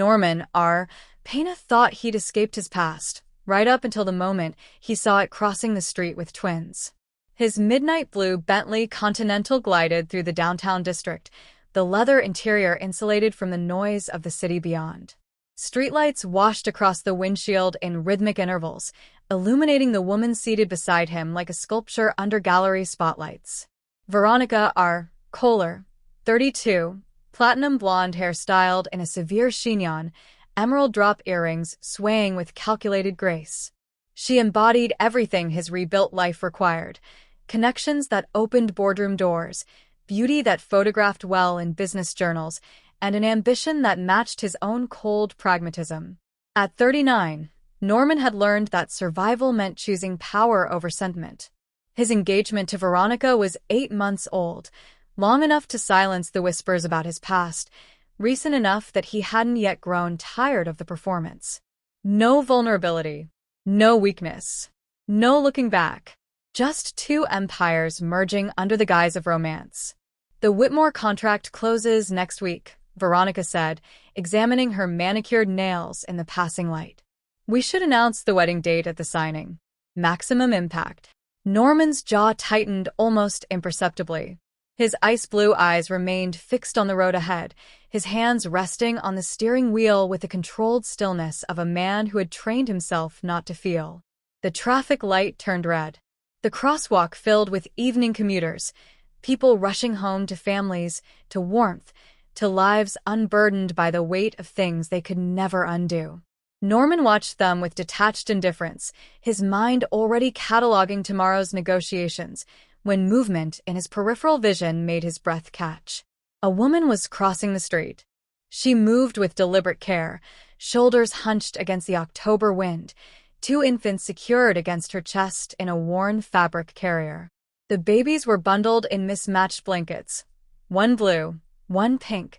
Norman R. Pena thought he'd escaped his past, right up until the moment he saw it crossing the street with twins. His midnight blue Bentley Continental glided through the downtown district, the leather interior insulated from the noise of the city beyond. Streetlights washed across the windshield in rhythmic intervals, illuminating the woman seated beside him like a sculpture under gallery spotlights. Veronica R. Kohler, 32, platinum blonde hair styled in a severe chignon, emerald drop earrings swaying with calculated grace. She embodied everything his rebuilt life required: connections that opened boardroom doors, beauty that photographed well in business journals, and an ambition that matched his own cold pragmatism. At 39, Norman had learned that survival meant choosing power over sentiment. His engagement to Veronica was 8 months old, long enough to silence the whispers about his past, recent enough that he hadn't yet grown tired of the performance. No vulnerability, no weakness, no looking back. Just two empires merging under the guise of romance. The Whitmore contract closes next week, Veronica said, examining her manicured nails in the passing light. We should announce the wedding date at the signing. Maximum impact. Norman's jaw tightened almost imperceptibly. His ice blue eyes remained fixed on the road ahead, his hands resting on the steering wheel with the controlled stillness of a man who had trained himself not to feel. The traffic light turned red. The crosswalk filled with evening commuters, people rushing home to families, to warmth, to lives unburdened by the weight of things they could never undo. Norman watched them with detached indifference, his mind already cataloging tomorrow's negotiations, when movement in his peripheral vision made his breath catch. A woman was crossing the street. She moved with deliberate care, shoulders hunched against the October wind, two infants secured against her chest in a worn fabric carrier. The babies were bundled in mismatched blankets, one blue, one pink,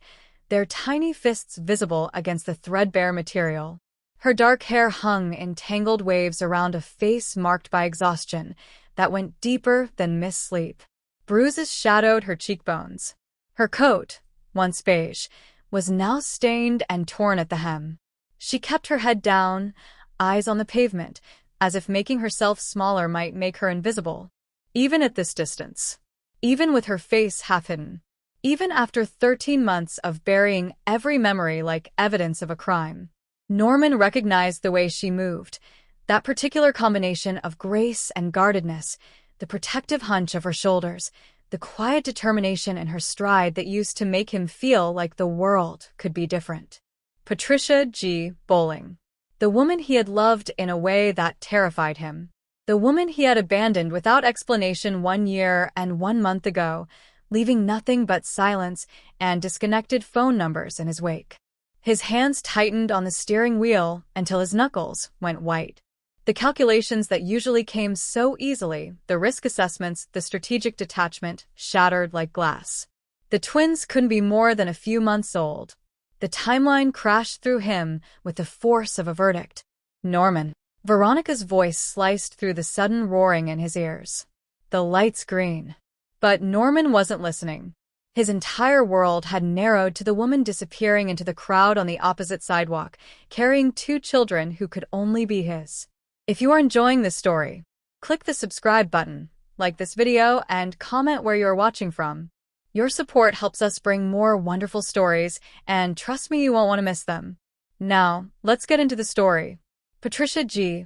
their tiny fists visible against the threadbare material. Her dark hair hung in tangled waves around a face marked by exhaustion that went deeper than missed sleep. Bruises shadowed her cheekbones. Her coat, once beige, was now stained and torn at the hem. She kept her head down, eyes on the pavement, as if making herself smaller might make her invisible. Even at this distance. Even with her face half hidden. Even after 13 months of burying every memory like evidence of a crime. Norman recognized the way she moved, that particular combination of grace and guardedness, the protective hunch of her shoulders, the quiet determination in her stride that used to make him feel like the world could be different. Patricia G. Bowling. The woman he had loved in a way that terrified him. The woman he had abandoned without explanation 1 year and 1 month ago, leaving nothing but silence and disconnected phone numbers in his wake. His hands tightened on the steering wheel until his knuckles went white. The calculations that usually came so easily, the risk assessments, the strategic detachment, shattered like glass. The twins couldn't be more than a few months old. The timeline crashed through him with the force of a verdict. Norman. Veronica's voice sliced through the sudden roaring in his ears. The light's green. But Norman wasn't listening. His entire world had narrowed to the woman disappearing into the crowd on the opposite sidewalk, carrying 2 children who could only be his. If you are enjoying this story, click the subscribe button, like this video, and comment where you are watching from. Your support helps us bring more wonderful stories, and trust me, you won't want to miss them. Now, let's get into the story. Patricia G.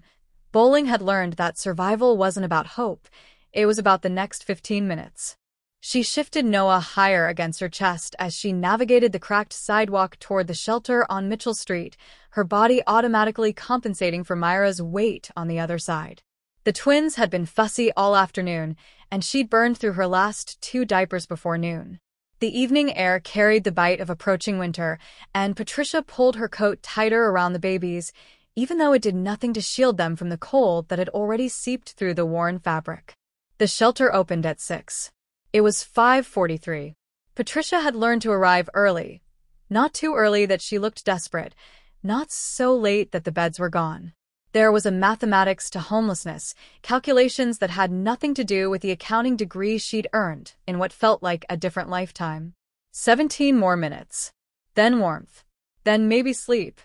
Bowling had learned that survival wasn't about hope, it was about the next 15 minutes. She shifted Noah higher against her chest as she navigated the cracked sidewalk toward the shelter on Mitchell Street, her body automatically compensating for Myra's weight on the other side. The twins had been fussy all afternoon, and she'd burned through her last 2 diapers before noon. The evening air carried the bite of approaching winter, and Patricia pulled her coat tighter around the babies, even though it did nothing to shield them from the cold that had already seeped through the worn fabric. The shelter opened at 6. It was 5:43. Patricia had learned to arrive early. Not too early that she looked desperate, not so late that the beds were gone. There was a mathematics to homelessness, calculations that had nothing to do with the accounting degree she'd earned in what felt like a different lifetime. 17 more minutes. Then warmth. Then maybe sleep.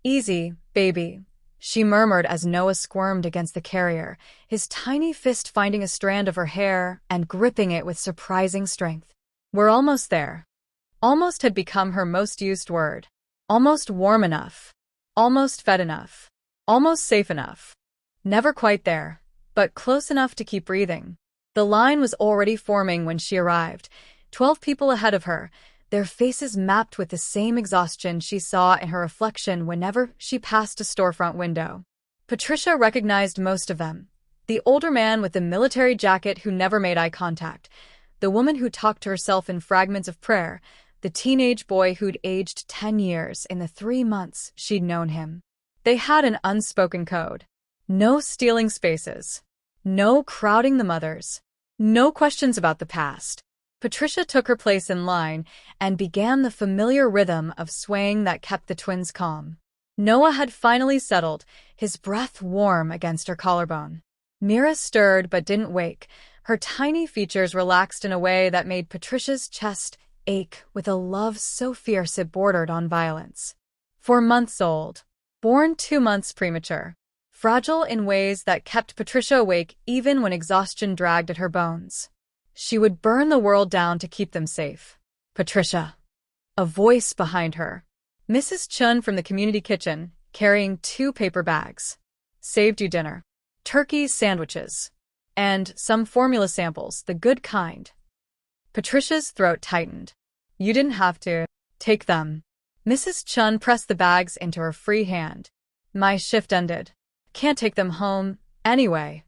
Easy, baby, she murmured as Noah squirmed against the carrier, his tiny fist finding a strand of her hair and gripping it with surprising strength. We're almost there. Almost had become her most used word. Almost warm enough. Almost fed enough. Almost safe enough. Never quite there, but close enough to keep breathing. The line was already forming when she arrived, 12 people ahead of her, their faces mapped with the same exhaustion she saw in her reflection whenever she passed a storefront window. Patricia recognized most of them. The older man with the military jacket who never made eye contact, the woman who talked to herself in fragments of prayer, the teenage boy who'd aged 10 years in the 3 months she'd known him. They had an unspoken code. No stealing spaces. No crowding the mothers. No questions about the past. Patricia took her place in line and began the familiar rhythm of swaying that kept the twins calm. Noah had finally settled, his breath warm against her collarbone. Mira stirred but didn't wake. Her tiny features relaxed in a way that made Patricia's chest ache with a love so fierce it bordered on violence. 4 months old. Born 2 months premature. Fragile in ways that kept Patricia awake even when exhaustion dragged at her bones. She would burn the world down to keep them safe. Patricia. A voice behind her. Mrs. Chun from the community kitchen, carrying 2 paper bags. Saved you dinner. Turkey sandwiches. And some formula samples, the good kind. Patricia's throat tightened. You didn't have to. Take them. Mrs. Chun pressed the bags into her free hand. My shift ended. Can't take them home, anyway.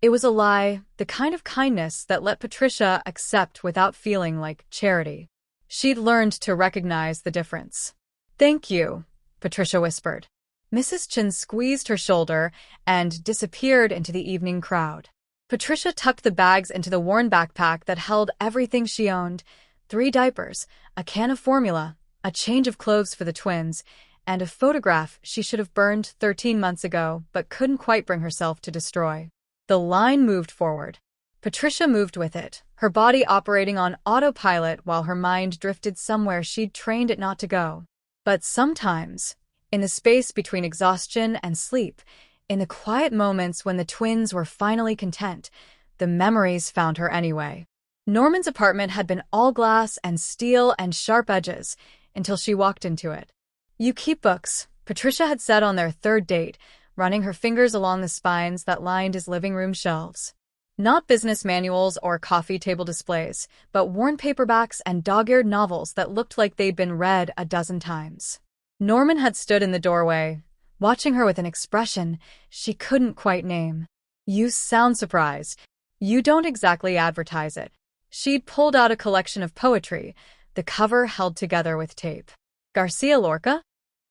It was a lie, the kind of kindness that let Patricia accept without feeling like charity. She'd learned to recognize the difference. Thank you, Patricia whispered. Mrs. Chin squeezed her shoulder and disappeared into the evening crowd. Patricia tucked the bags into the worn backpack that held everything she owned, 3 diapers, a can of formula, a change of clothes for the twins, and a photograph she should have burned 13 months ago but couldn't quite bring herself to destroy. The line moved forward. Patricia moved with it, her body operating on autopilot while her mind drifted somewhere she'd trained it not to go. But sometimes, in the space between exhaustion and sleep, in the quiet moments when the twins were finally content, the memories found her anyway. Norman's apartment had been all glass and steel and sharp edges until she walked into it. You keep books, Patricia had said on their 3rd date, running her fingers along the spines that lined his living room shelves. Not business manuals or coffee table displays, but worn paperbacks and dog-eared novels that looked like they'd been read a dozen times. Norman had stood in the doorway, watching her with an expression she couldn't quite name. You sound surprised. You don't exactly advertise it. She'd pulled out a collection of poetry, the cover held together with tape. Garcia Lorca?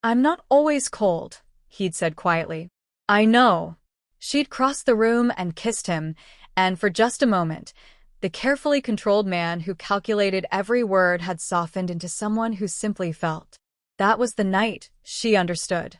I'm not always cold, he'd said quietly. I know. She'd crossed the room and kissed him, and for just a moment, the carefully controlled man who calculated every word had softened into someone who simply felt. That was the night, she understood.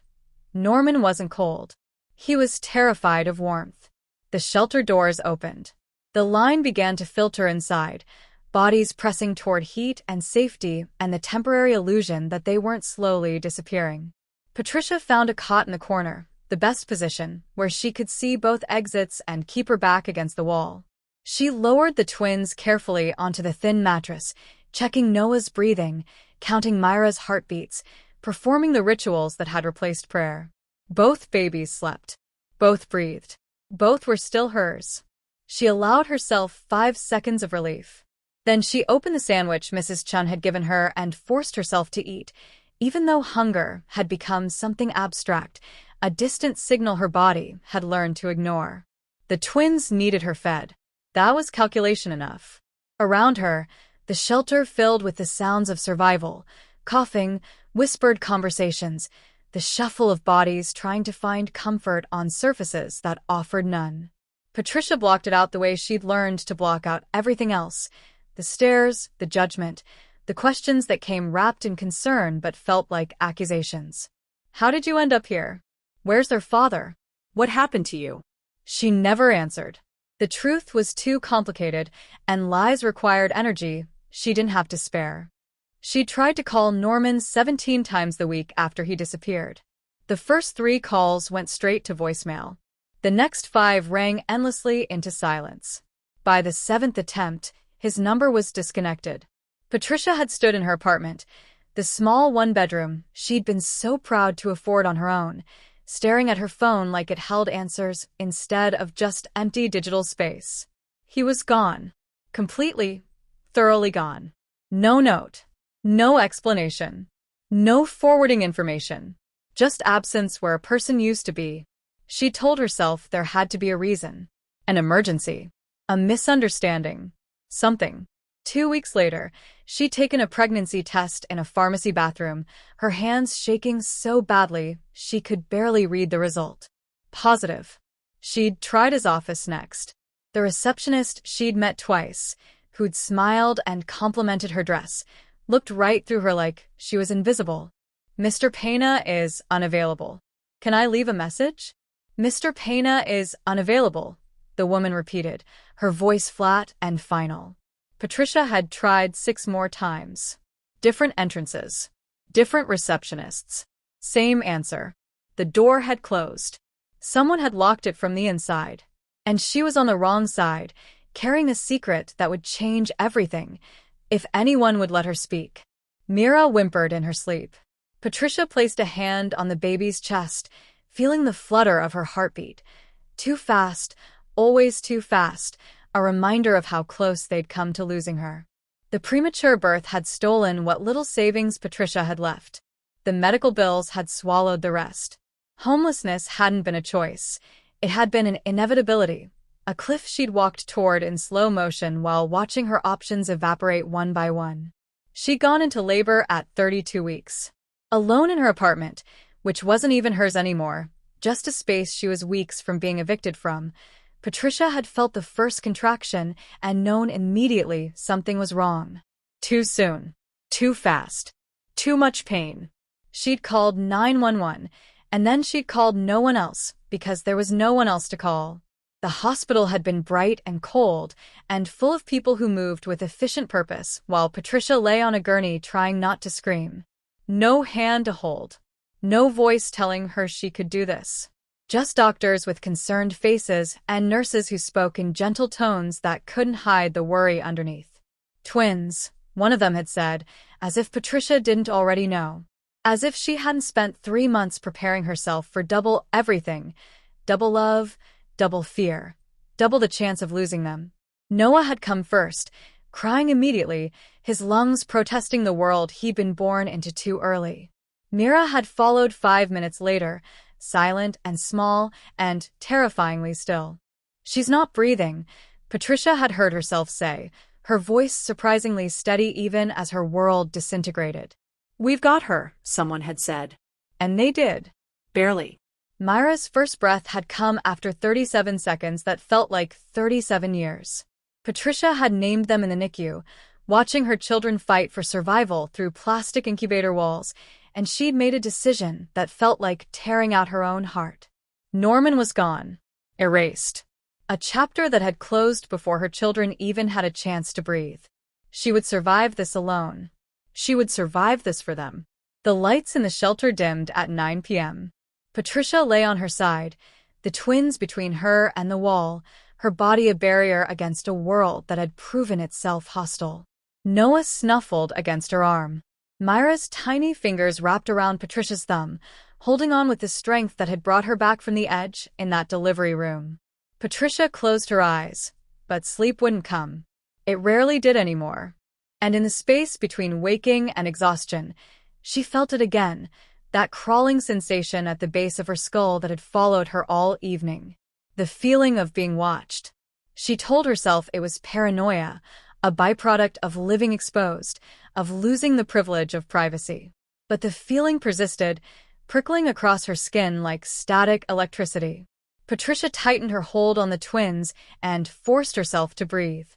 Norman wasn't cold. He was terrified of warmth. The shelter doors opened. The line began to filter inside, bodies pressing toward heat and safety and the temporary illusion that they weren't slowly disappearing. Patricia found a cot in the corner, the best position, where she could see both exits and keep her back against the wall. She lowered the twins carefully onto the thin mattress, checking Noah's breathing, counting Myra's heartbeats, performing the rituals that had replaced prayer. Both babies slept. Both breathed. Both were still hers. She allowed herself 5 seconds of relief. Then she opened the sandwich Mrs. Chun had given her and forced herself to eat, even though hunger had become something abstract, a distant signal her body had learned to ignore. The twins needed her fed. That was calculation enough. Around her, the shelter filled with the sounds of survival, coughing, whispered conversations, the shuffle of bodies trying to find comfort on surfaces that offered none. Patricia blocked it out the way she'd learned to block out everything else, the stares, the judgment, the questions that came wrapped in concern but felt like accusations. How did you end up here? Where's their father? What happened to you? She never answered. The truth was too complicated, and lies required energy she didn't have to spare. She tried to call Norman 17 times the week after he disappeared. The first 3 calls went straight to voicemail. The next 5 rang endlessly into silence. By the 7th attempt, his number was disconnected. Patricia had stood in her apartment, the small one-bedroom she'd been so proud to afford on her own, staring at her phone like it held answers instead of just empty digital space. He was gone. Completely, thoroughly gone. No note. No explanation. No forwarding information. Just absence where a person used to be. She told herself there had to be a reason. An emergency. A misunderstanding. Something. 2 weeks later, she'd taken a pregnancy test in a pharmacy bathroom, her hands shaking so badly she could barely read the result. Positive. She'd tried his office next. The receptionist she'd met twice, who'd smiled and complimented her dress, looked right through her like she was invisible. Mr. Pena is unavailable. Can I leave a message? Mr. Pena is unavailable, the woman repeated, her voice flat and final. Patricia had tried 6 more times. Different entrances. Different receptionists. Same answer. The door had closed. Someone had locked it from the inside. And she was on the wrong side, carrying a secret that would change everything, if anyone would let her speak. Mira whimpered in her sleep. Patricia placed a hand on the baby's chest, feeling the flutter of her heartbeat. Too fast, always too fast, a reminder of how close they'd come to losing her. The premature birth had stolen what little savings Patricia had left. The medical bills had swallowed the rest. Homelessness hadn't been a choice. It had been an inevitability, a cliff she'd walked toward in slow motion while watching her options evaporate one by one. She'd gone into labor at 32 weeks. Alone in her apartment, which wasn't even hers anymore, just a space she was weeks from being evicted from, Patricia had felt the first contraction and known immediately something was wrong. Too soon. Too fast. Too much pain. She'd called 911, and then she'd called no one else because there was no one else to call. The hospital had been bright and cold and full of people who moved with efficient purpose while Patricia lay on a gurney trying not to scream. No hand to hold. No voice telling her she could do this. Just doctors with concerned faces and nurses who spoke in gentle tones that couldn't hide the worry underneath. Twins, one of them had said, as if Patricia didn't already know. As if she hadn't spent 3 months preparing herself for double everything. Double love, double fear, double the chance of losing them. Noah had come first, crying immediately, his lungs protesting the world he'd been born into too early. Mira had followed 5 minutes later, silent and small and terrifyingly still. She's not breathing, Patricia had heard herself say, her voice surprisingly steady even as her world disintegrated. We've got her, someone had said. And they did. Barely. Myra's first breath had come after 37 seconds that felt like 37 years. Patricia had named them in the NICU, watching her children fight for survival through plastic incubator walls, and she'd made a decision that felt like tearing out her own heart. Norman was gone. Erased. A chapter that had closed before her children even had a chance to breathe. She would survive this alone. She would survive this for them. The lights in the shelter dimmed at 9 p.m. Patricia lay on her side, the twins between her and the wall, her body a barrier against a world that had proven itself hostile. Noah snuffled against her arm. Myra's tiny fingers wrapped around Patricia's thumb, holding on with the strength that had brought her back from the edge in that delivery room. Patricia closed her eyes, but sleep wouldn't come. It rarely did anymore. And in the space between waking and exhaustion, she felt it again, that crawling sensation at the base of her skull that had followed her all evening. The feeling of being watched. She told herself it was paranoia, a byproduct of living exposed, of losing the privilege of privacy. But the feeling persisted, prickling across her skin like static electricity. Patricia tightened her hold on the twins and forced herself to breathe.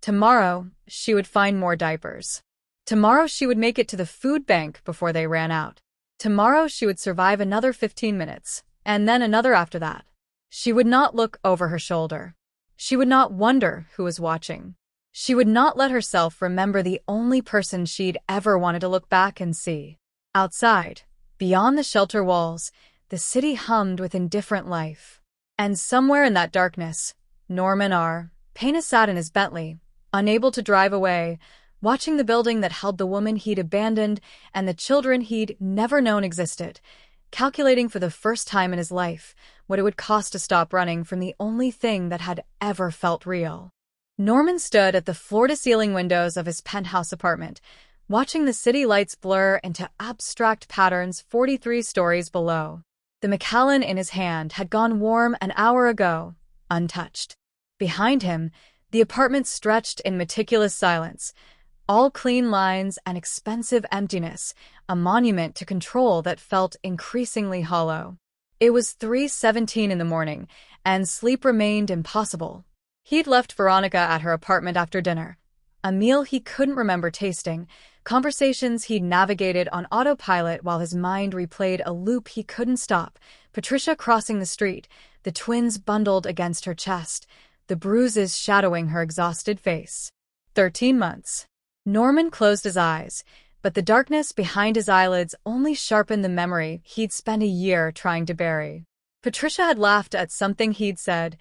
Tomorrow, she would find more diapers. Tomorrow she would make it to the food bank before they ran out. Tomorrow she would survive another 15 minutes, and then another after that. She would not look over her shoulder. She would not wonder who was watching. She would not let herself remember the only person she'd ever wanted to look back and see. Outside, beyond the shelter walls, the city hummed with indifferent life. And somewhere in that darkness, Norman R. Pena sat in his Bentley, unable to drive away, watching the building that held the woman he'd abandoned and the children he'd never known existed, calculating for the first time in his life what it would cost to stop running from the only thing that had ever felt real. Norman stood at the floor-to-ceiling windows of his penthouse apartment, watching the city lights blur into abstract patterns 43 stories below. The Macallan in his hand had gone warm an hour ago, untouched. Behind him, the apartment stretched in meticulous silence, all clean lines and expensive emptiness, a monument to control that felt increasingly hollow. It was 3:17 in the morning, and sleep remained impossible. He'd left Veronica at her apartment after dinner, a meal he couldn't remember tasting, conversations he'd navigated on autopilot while his mind replayed a loop he couldn't stop, Patricia crossing the street, the twins bundled against her chest, the bruises shadowing her exhausted face. 13 months. Norman closed his eyes, but the darkness behind his eyelids only sharpened the memory he'd spent a year trying to bury. Patricia had laughed at something he'd said.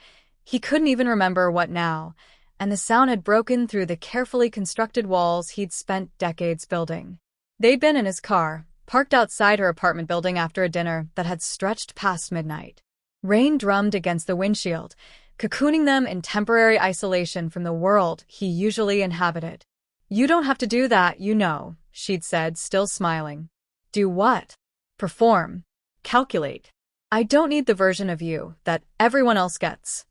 He couldn't even remember what now, and the sound had broken through the carefully constructed walls he'd spent decades building. They'd been in his car, parked outside her apartment building after a dinner that had stretched past midnight. Rain drummed against the windshield, cocooning them in temporary isolation from the world he usually inhabited. "You don't have to do that, you know," she'd said, still smiling. "Do what?" "Perform. Calculate. I don't need the version of you that everyone else gets."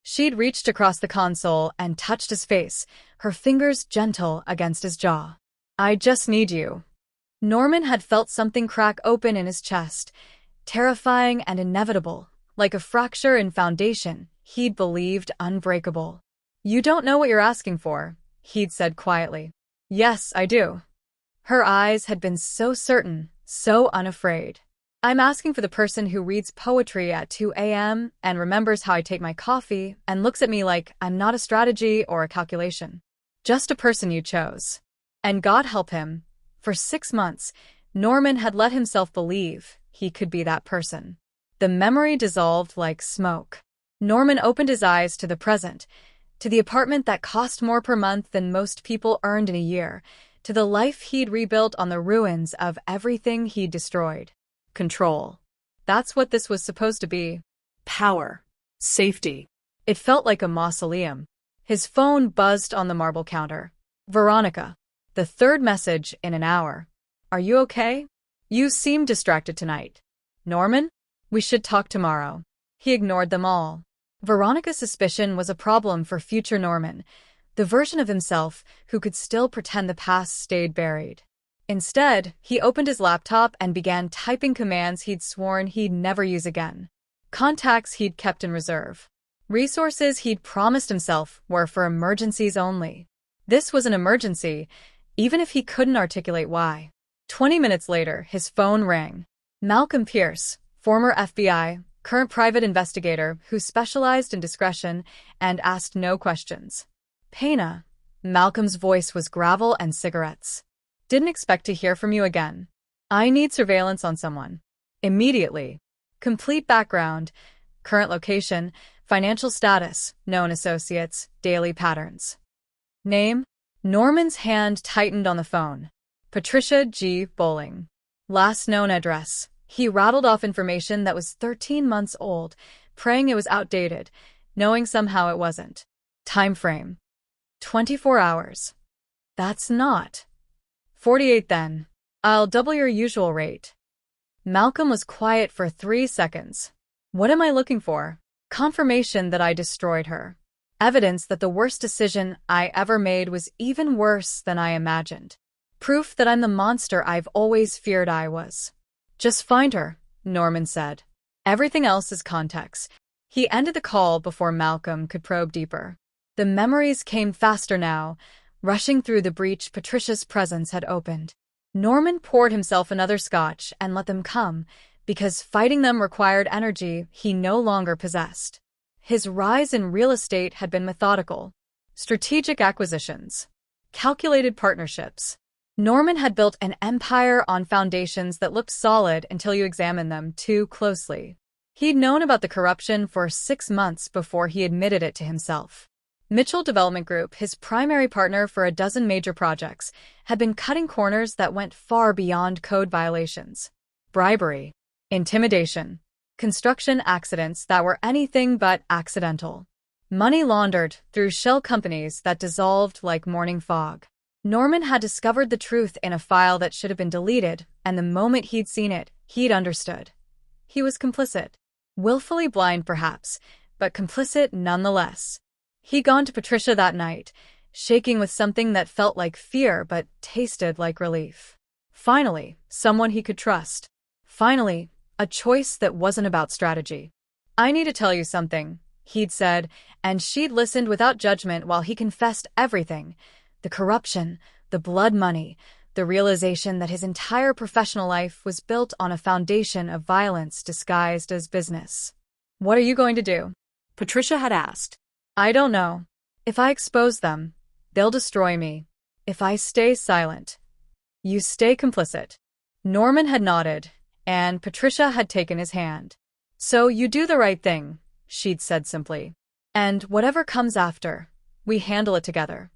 She'd reached across the console and touched his face, her fingers gentle against his jaw. "I just need you." Norman had felt something crack open in his chest, terrifying and inevitable, like a fracture in foundation he'd believed unbreakable. "You don't know what you're asking for," he'd said quietly. "Yes, I do." Her eyes had been so certain, so unafraid. "I'm asking for the person who reads poetry at 2 a.m. and remembers how I take my coffee and looks at me like I'm not a strategy or a calculation. Just a person you chose." And God help him, for 6 months, Norman had let himself believe he could be that person. The memory dissolved like smoke. Norman opened his eyes to the present, to the apartment that cost more per month than most people earned in a year, to the life he'd rebuilt on the ruins of everything he'd destroyed. Control. That's what this was supposed to be. Power. Safety. It felt like a mausoleum. His phone buzzed on the marble counter. "Veronica." The third message in an hour. "Are you okay? You seem distracted tonight." "Norman? We should talk tomorrow." He ignored them all. Veronica's suspicion was a problem for future Norman, the version of himself who could still pretend the past stayed buried. Instead, he opened his laptop and began typing commands he'd sworn he'd never use again. Contacts he'd kept in reserve. Resources he'd promised himself were for emergencies only. This was an emergency, even if he couldn't articulate why. 20 minutes later, his phone rang. Malcolm Pierce, former FBI, current private investigator who specialized in discretion and asked no questions. "Pena." Malcolm's voice was gravel and cigarettes. "Didn't expect to hear from you again. I need surveillance on someone. Immediately. Complete background, current location, financial status, known associates, daily patterns." "Name?" Norman's hand tightened on the phone. "Patricia G. Bowling." "Last known address." He rattled off information that was 13 months old, praying it was outdated, knowing somehow it wasn't. Time frame. 24 hours. "That's not." 48 then. "I'll double your usual rate." Malcolm was quiet for 3 seconds. "What am I looking for?" "Confirmation that I destroyed her. Evidence that the worst decision I ever made was even worse than I imagined. Proof that I'm the monster I've always feared I was." "Just find her," Norman said. "Everything else is context." He ended the call before Malcolm could probe deeper. The memories came faster now, rushing through the breach Patricia's presence had opened. Norman poured himself another scotch and let them come, because fighting them required energy he no longer possessed. His rise in real estate had been methodical. strategic acquisitions, calculated partnerships. Norman had built an empire on foundations that looked solid until you examined them too closely. He'd known about the corruption for 6 months before he admitted it to himself. Mitchell Development Group, his primary partner for a dozen major projects, had been cutting corners that went far beyond code violations. Bribery, intimidation, construction accidents that were anything but accidental. Money laundered through shell companies that dissolved like morning fog. Norman had discovered the truth in a file that should have been deleted, and the moment he'd seen it, he'd understood. He was complicit. Willfully blind, perhaps, but complicit nonetheless. He'd gone to Patricia that night, shaking with something that felt like fear but tasted like relief. Finally, someone he could trust. Finally, a choice that wasn't about strategy. "I need to tell you something," he'd said, and she'd listened without judgment while he confessed everything. The corruption, the blood money, the realization that his entire professional life was built on a foundation of violence disguised as business. "What are you going to do?" Patricia had asked. "I don't know. If I expose them, they'll destroy me. If I stay silent, you stay complicit." Norman had nodded, and Patricia had taken his hand. "So you do the right thing," she'd said simply. "And whatever comes after, we handle it together."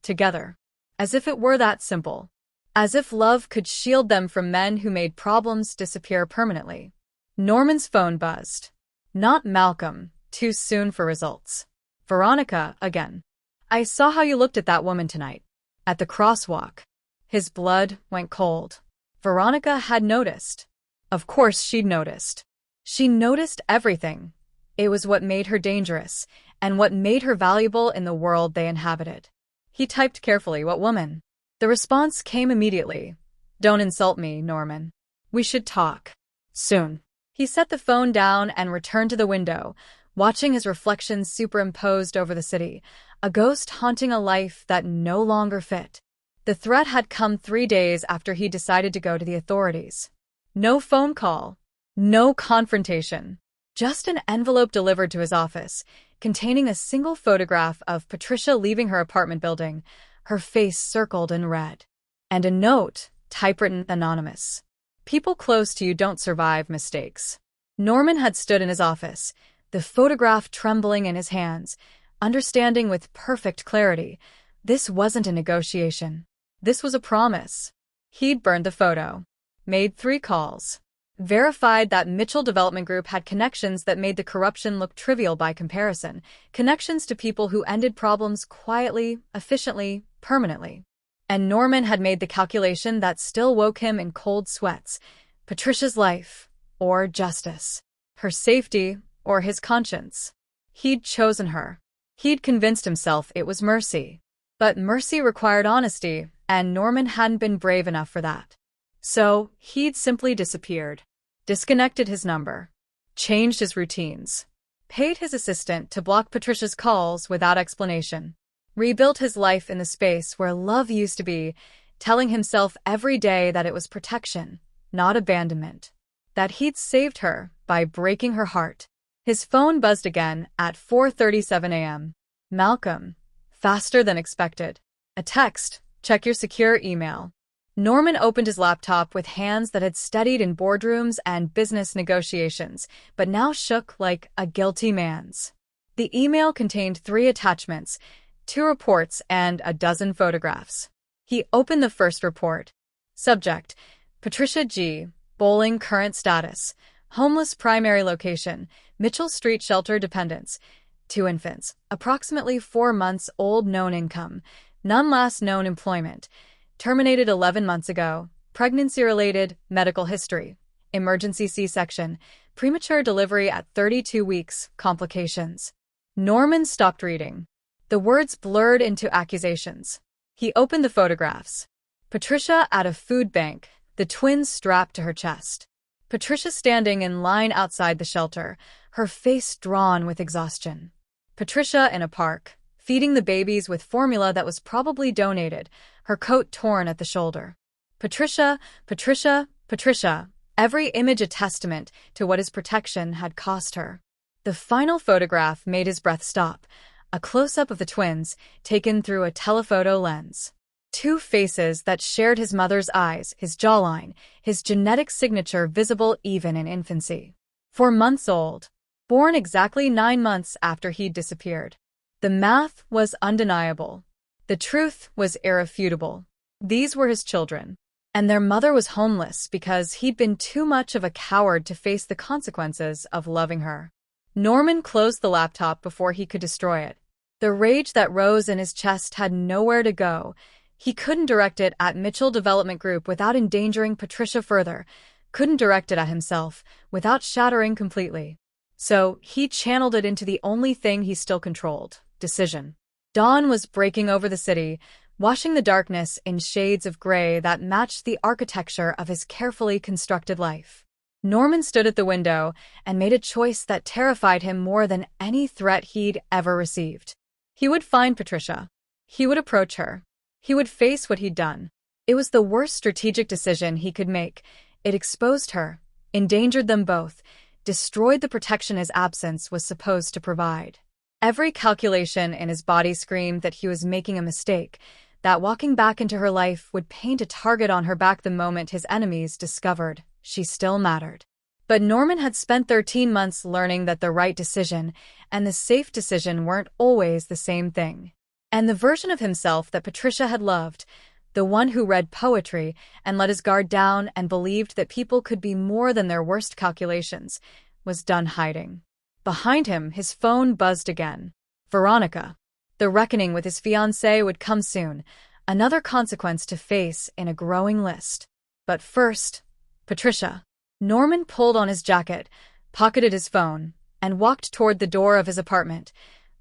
Together. As if it were that simple. As if love could shield them from men who made problems disappear permanently. Norman's phone buzzed. Not Malcolm, too soon for results. Veronica, again. "I saw how you looked at that woman tonight. At the crosswalk." His blood went cold. Veronica had noticed. Of course she'd noticed. She noticed everything. It was what made her dangerous, and what made her valuable in the world they inhabited. He typed carefully, "What woman?" The response came immediately. "Don't insult me, Norman. We should talk. Soon." He set the phone down and returned to the window, watching his reflection superimposed over the city, a ghost haunting a life that no longer fit. The threat had come 3 days after he decided to go to the authorities. No phone call, no confrontation, just an envelope delivered to his office, containing a single photograph of Patricia leaving her apartment building, her face circled in red, and a note, typewritten anonymous. "People close to you don't survive mistakes." Norman had stood in his office, the photograph trembling in his hands, understanding with perfect clarity. This wasn't a negotiation. This was a promise. He'd burned the photo, made 3 calls, verified that Mitchell Development Group had connections that made the corruption look trivial by comparison, connections to people who ended problems quietly, efficiently, permanently. And Norman had made the calculation that still woke him in cold sweats. Patricia's life, or justice. Her safety, or his conscience. He'd chosen her. He'd convinced himself it was mercy. But mercy required honesty, and Norman hadn't been brave enough for that. So, he'd simply disappeared. Disconnected his number. Changed his routines. Paid his assistant to block Patricia's calls without explanation. Rebuilt his life in the space where love used to be, telling himself every day that it was protection, not abandonment. That he'd saved her by breaking her heart. His phone buzzed again at 4:37 a.m. "Malcolm." Faster than expected. A text. "Check your secure email." Norman opened his laptop with hands that had steadied in boardrooms and business negotiations, but now shook like a guilty man's. The email contained 3 attachments, 2 reports, and a dozen photographs. He opened the first report. Subject: Patricia G. Bowling, current status: homeless, primary location, Mitchell Street shelter dependents, 2 infants, approximately 4 months old, known income, none last known employment, terminated 11 months ago, pregnancy-related, medical history, emergency C-section, premature delivery at 32 weeks, complications. Norman stopped reading. The words blurred into accusations. He opened the photographs. Patricia at a food bank, the twins strapped to her chest. Patricia standing in line outside the shelter, her face drawn with exhaustion. Patricia in a park, feeding the babies with formula that was probably donated, her coat torn at the shoulder. Patricia, Patricia, Patricia, every image a testament to what his protection had cost her. The final photograph made his breath stop, A close-up of the twins, taken through a telephoto lens. Two faces that shared his mother's eyes, his jawline, his genetic signature visible even in infancy. 4 months old. Born exactly 9 months after he'd disappeared. The math was undeniable. The truth was irrefutable. These were his children. And their mother was homeless because he'd been too much of a coward to face the consequences of loving her. Norman closed the laptop before he could destroy it. The rage that rose in his chest had nowhere to go. He couldn't direct it at Mitchell Development Group without endangering Patricia further, couldn't direct it at himself without shattering completely. So he channeled it into the only thing he still controlled: decision. Dawn was breaking over the city, washing the darkness in shades of gray that matched the architecture of his carefully constructed life. Norman stood at the window and made a choice that terrified him more than any threat he'd ever received. He would find Patricia. He would approach her. He would face what he'd done. It was the worst strategic decision he could make. It exposed her, endangered them both, destroyed the protection his absence was supposed to provide. Every calculation in his body screamed that he was making a mistake, that walking back into her life would paint a target on her back the moment his enemies discovered she still mattered. But Norman had spent 13 months learning that the right decision and the safe decision weren't always the same thing. And the version of himself that Patricia had loved, the one who read poetry and let his guard down and believed that people could be more than their worst calculations, was done hiding. Behind him, his phone buzzed again. Veronica. The reckoning with his fiancée would come soon, another consequence to face in a growing list. But first, Patricia. Norman pulled on his jacket, pocketed his phone, and walked toward the door of his apartment,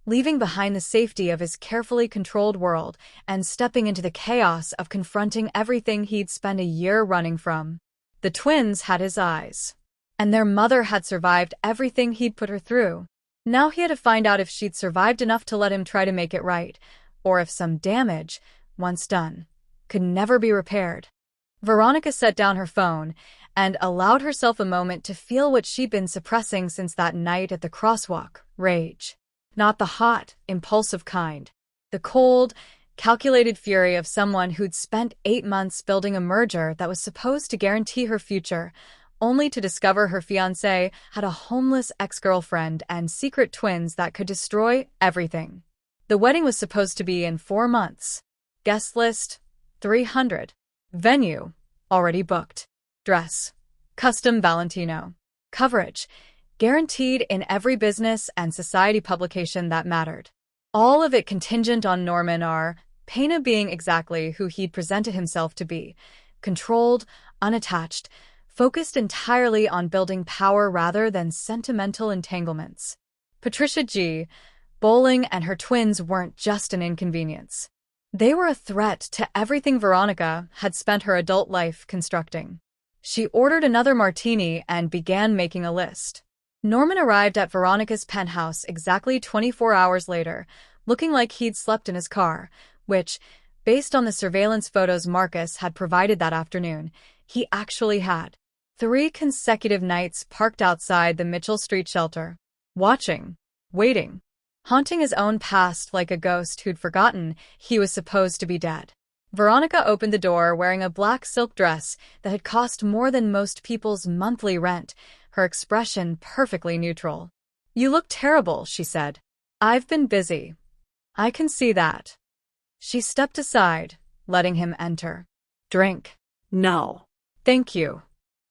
leaving behind the safety of his carefully controlled world and stepping into the chaos of confronting everything he'd spent a year running from. The twins had his eyes, and their mother had survived everything he'd put her through. Now he had to find out if she'd survived enough to let him try to make it right, or if some damage, once done, could never be repaired. Veronica set down her phone and allowed herself a moment to feel what she'd been suppressing since that night at the crosswalk: rage. Not the hot, impulsive kind. The cold, calculated fury of someone who'd spent 8 months building a merger that was supposed to guarantee her future, only to discover her fiancé had a homeless ex-girlfriend and secret twins that could destroy everything. The wedding was supposed to be in 4 months. Guest list, 300. Venue, already booked. Dress, custom Valentino. Coverage, guaranteed in every business and society publication that mattered. All of it contingent on Norman R. Pena being exactly who he'd presented himself to be: controlled, unattached, focused entirely on building power rather than sentimental entanglements. Patricia G. Bowling and her twins weren't just an inconvenience. They were a threat to everything Veronica had spent her adult life constructing. She ordered another martini and began making a list. Norman arrived at Veronica's penthouse exactly 24 hours later, looking like he'd slept in his car, which, based on the surveillance photos Marcus had provided that afternoon, he actually had. 3 consecutive nights parked outside the Mitchell Street shelter, watching, waiting, haunting his own past like a ghost who'd forgotten he was supposed to be dead. Veronica opened the door wearing a black silk dress that had cost more than most people's monthly rent, her expression perfectly neutral. "You look terrible," she said. "I've been busy." "I can see that." She stepped aside, letting him enter. "Drink." No. "Thank you."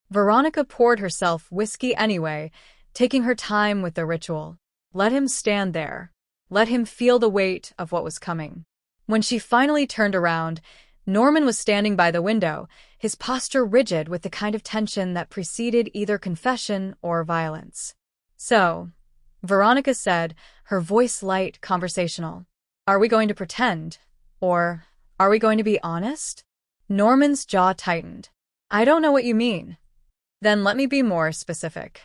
Veronica poured herself whiskey anyway, taking her time with the ritual. Let him stand there. Let him feel the weight of what was coming. When she finally turned around, Norman was standing by the window, his posture rigid with the kind of tension that preceded either confession or violence. "So," Veronica said, her voice light, conversational, "are we going to pretend? Or are we going to be honest?" Norman's jaw tightened. "I don't know what you mean." "Then let me be more specific."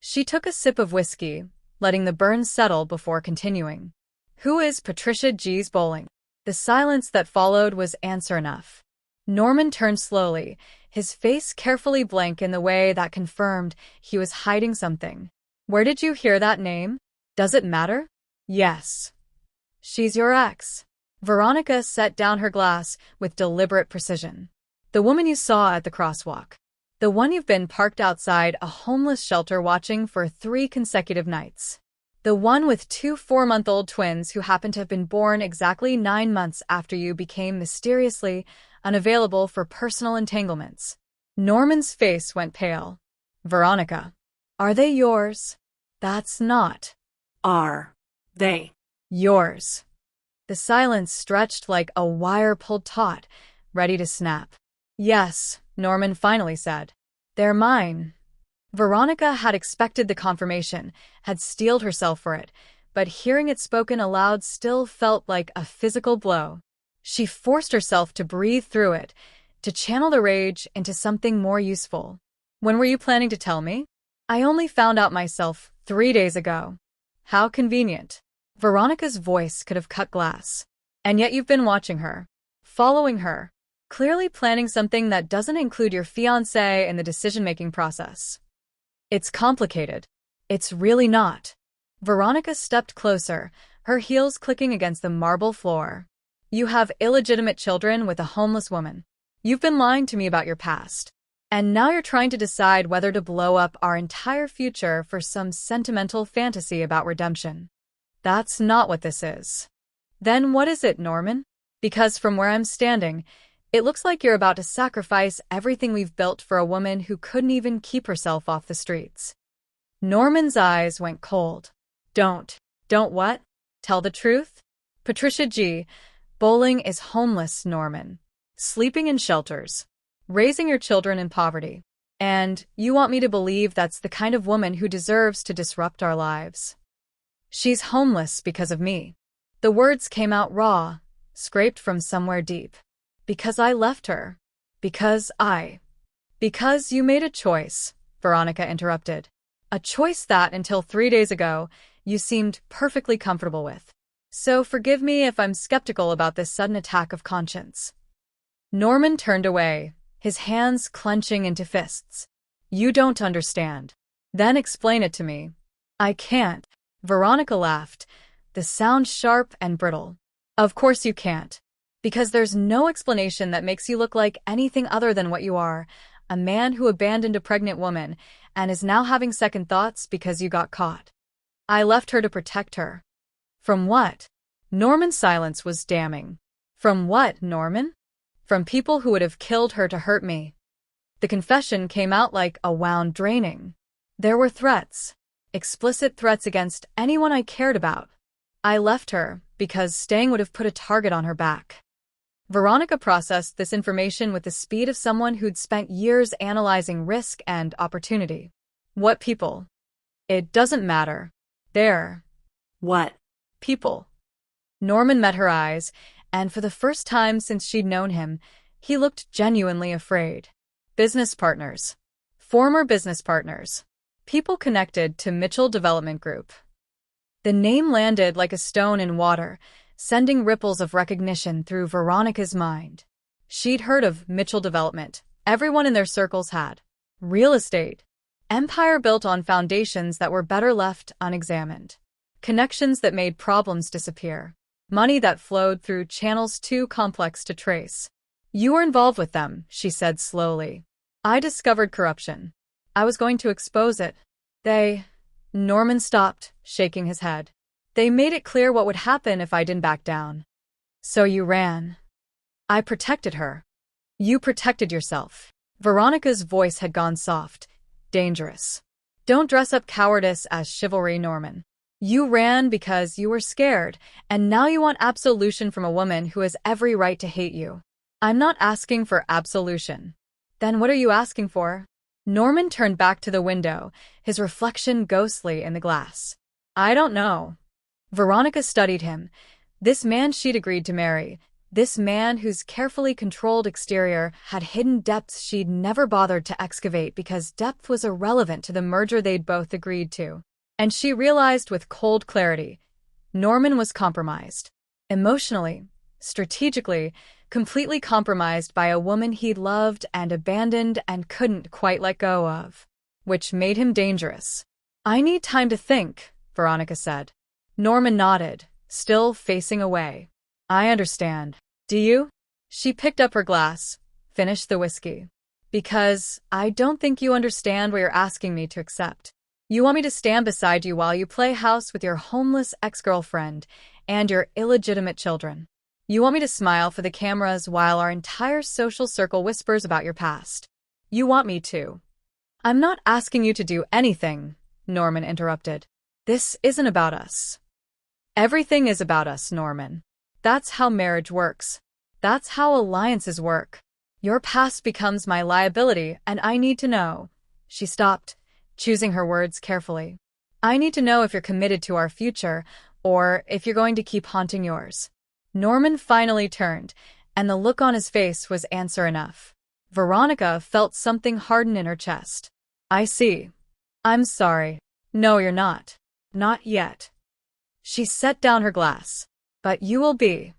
She took a sip of whiskey, letting the burn settle before continuing. "Who is Patricia G's Bowling?" The silence that followed was answer enough. Norman turned slowly, his face carefully blank in the way that confirmed he was hiding something. "Where did you hear that name? Does it matter?" "Yes." She's your ex. Veronica set down her glass with deliberate precision. The woman you saw at the crosswalk. The one you've been parked outside a homeless shelter watching for 3 consecutive nights. The one with 2 4-month-old twins who happened to have been born exactly 9 months after you became mysteriously unavailable for personal entanglements. Norman's face went pale. Veronica. Are they yours? That's not. Are they Yours. The silence stretched like a wire-pulled taut, ready to snap. Yes, Norman finally said. They're mine. Veronica had expected the confirmation, had steeled herself for it, but hearing it spoken aloud still felt like a physical blow. She forced herself to breathe through it, to channel the rage into something more useful. When were you planning to tell me? I only found out myself 3 days ago. How convenient. Veronica's voice could have cut glass. And yet you've been watching her, following her, clearly planning something that doesn't include your fiancé in the decision-making process. It's complicated. It's really not. Veronica stepped closer, her heels clicking against the marble floor. You have illegitimate children with a homeless woman. You've been lying to me about your past. And now you're trying to decide whether to blow up our entire future for some sentimental fantasy about redemption. That's not what this is. Then what is it, Norman? Because from where I'm standing, it looks like you're about to sacrifice everything we've built for a woman who couldn't even keep herself off the streets. Norman's eyes went cold. Don't what? Tell the truth? Patricia G. Bowling is homeless, Norman. Sleeping in shelters. Raising your children in poverty. And you want me to believe that's the kind of woman who deserves to disrupt our lives. She's homeless because of me. The words came out raw, scraped from somewhere deep. Because I left her. Because you made a choice, Veronica interrupted. A choice that, until 3 days ago, you seemed perfectly comfortable with. So forgive me if I'm skeptical about this sudden attack of conscience. Norman turned away, his hands clenching into fists. You don't understand. Then explain it to me. I can't. Veronica laughed, the sound sharp and brittle. Of course you can't. Because there's no explanation that makes you look like anything other than what you are, a man who abandoned a pregnant woman and is now having second thoughts because you got caught. I left her to protect her. From what? Norman's silence was damning. From what, Norman? From people who would have killed her to hurt me. The confession came out like a wound draining. There were threats. Explicit threats against anyone I cared about. I left her because staying would have put a target on her back. Veronica processed this information with the speed of someone who'd spent years analyzing risk and opportunity. What people? It doesn't matter. They're what? People. Norman met her eyes, and for the first time since she'd known him, he looked genuinely afraid. Business partners. Former business partners. People connected to Mitchell Development Group. The name landed like a stone in water, sending ripples of recognition through Veronica's mind. She'd heard of Mitchell Development. Everyone in their circles had. Real estate. Empire built on foundations that were better left unexamined. Connections that made problems disappear. Money that flowed through channels too complex to trace. You were involved with them, she said slowly. I discovered corruption. I was going to expose it. Norman stopped, shaking his head. They made it clear what would happen if I didn't back down. So you ran. I protected her. You protected yourself. Veronica's voice had gone soft, dangerous. Don't dress up cowardice as chivalry, Norman. You ran because you were scared, and now you want absolution from a woman who has every right to hate you. I'm not asking for absolution. Then what are you asking for? Norman turned back to the window, his reflection ghostly in the glass. I don't know. Veronica studied him. This man she'd agreed to marry, this man whose carefully controlled exterior had hidden depths she'd never bothered to excavate because depth was irrelevant to the merger they'd both agreed to. And she realized with cold clarity, Norman was compromised. Emotionally, strategically, completely compromised by a woman he loved and abandoned and couldn't quite let go of. Which made him dangerous. I need time to think, Veronica said. Norman nodded, still facing away. I understand. Do you? She picked up her glass, finished the whiskey. Because I don't think you understand what you're asking me to accept. You want me to stand beside you while you play house with your homeless ex-girlfriend and your illegitimate children. You want me to smile for the cameras while our entire social circle whispers about your past. You want me to. I'm not asking you to do anything, Norman interrupted. This isn't about us. Everything is about us, Norman. That's how marriage works. That's how alliances work. Your past becomes my liability, and I need to know. She stopped, choosing her words carefully. I need to know if you're committed to our future, or if you're going to keep haunting yours. Norman finally turned, and the look on his face was answer enough. Veronica felt something harden in her chest. I see. I'm sorry. No, you're not. Not yet. She set down her glass. But you will be.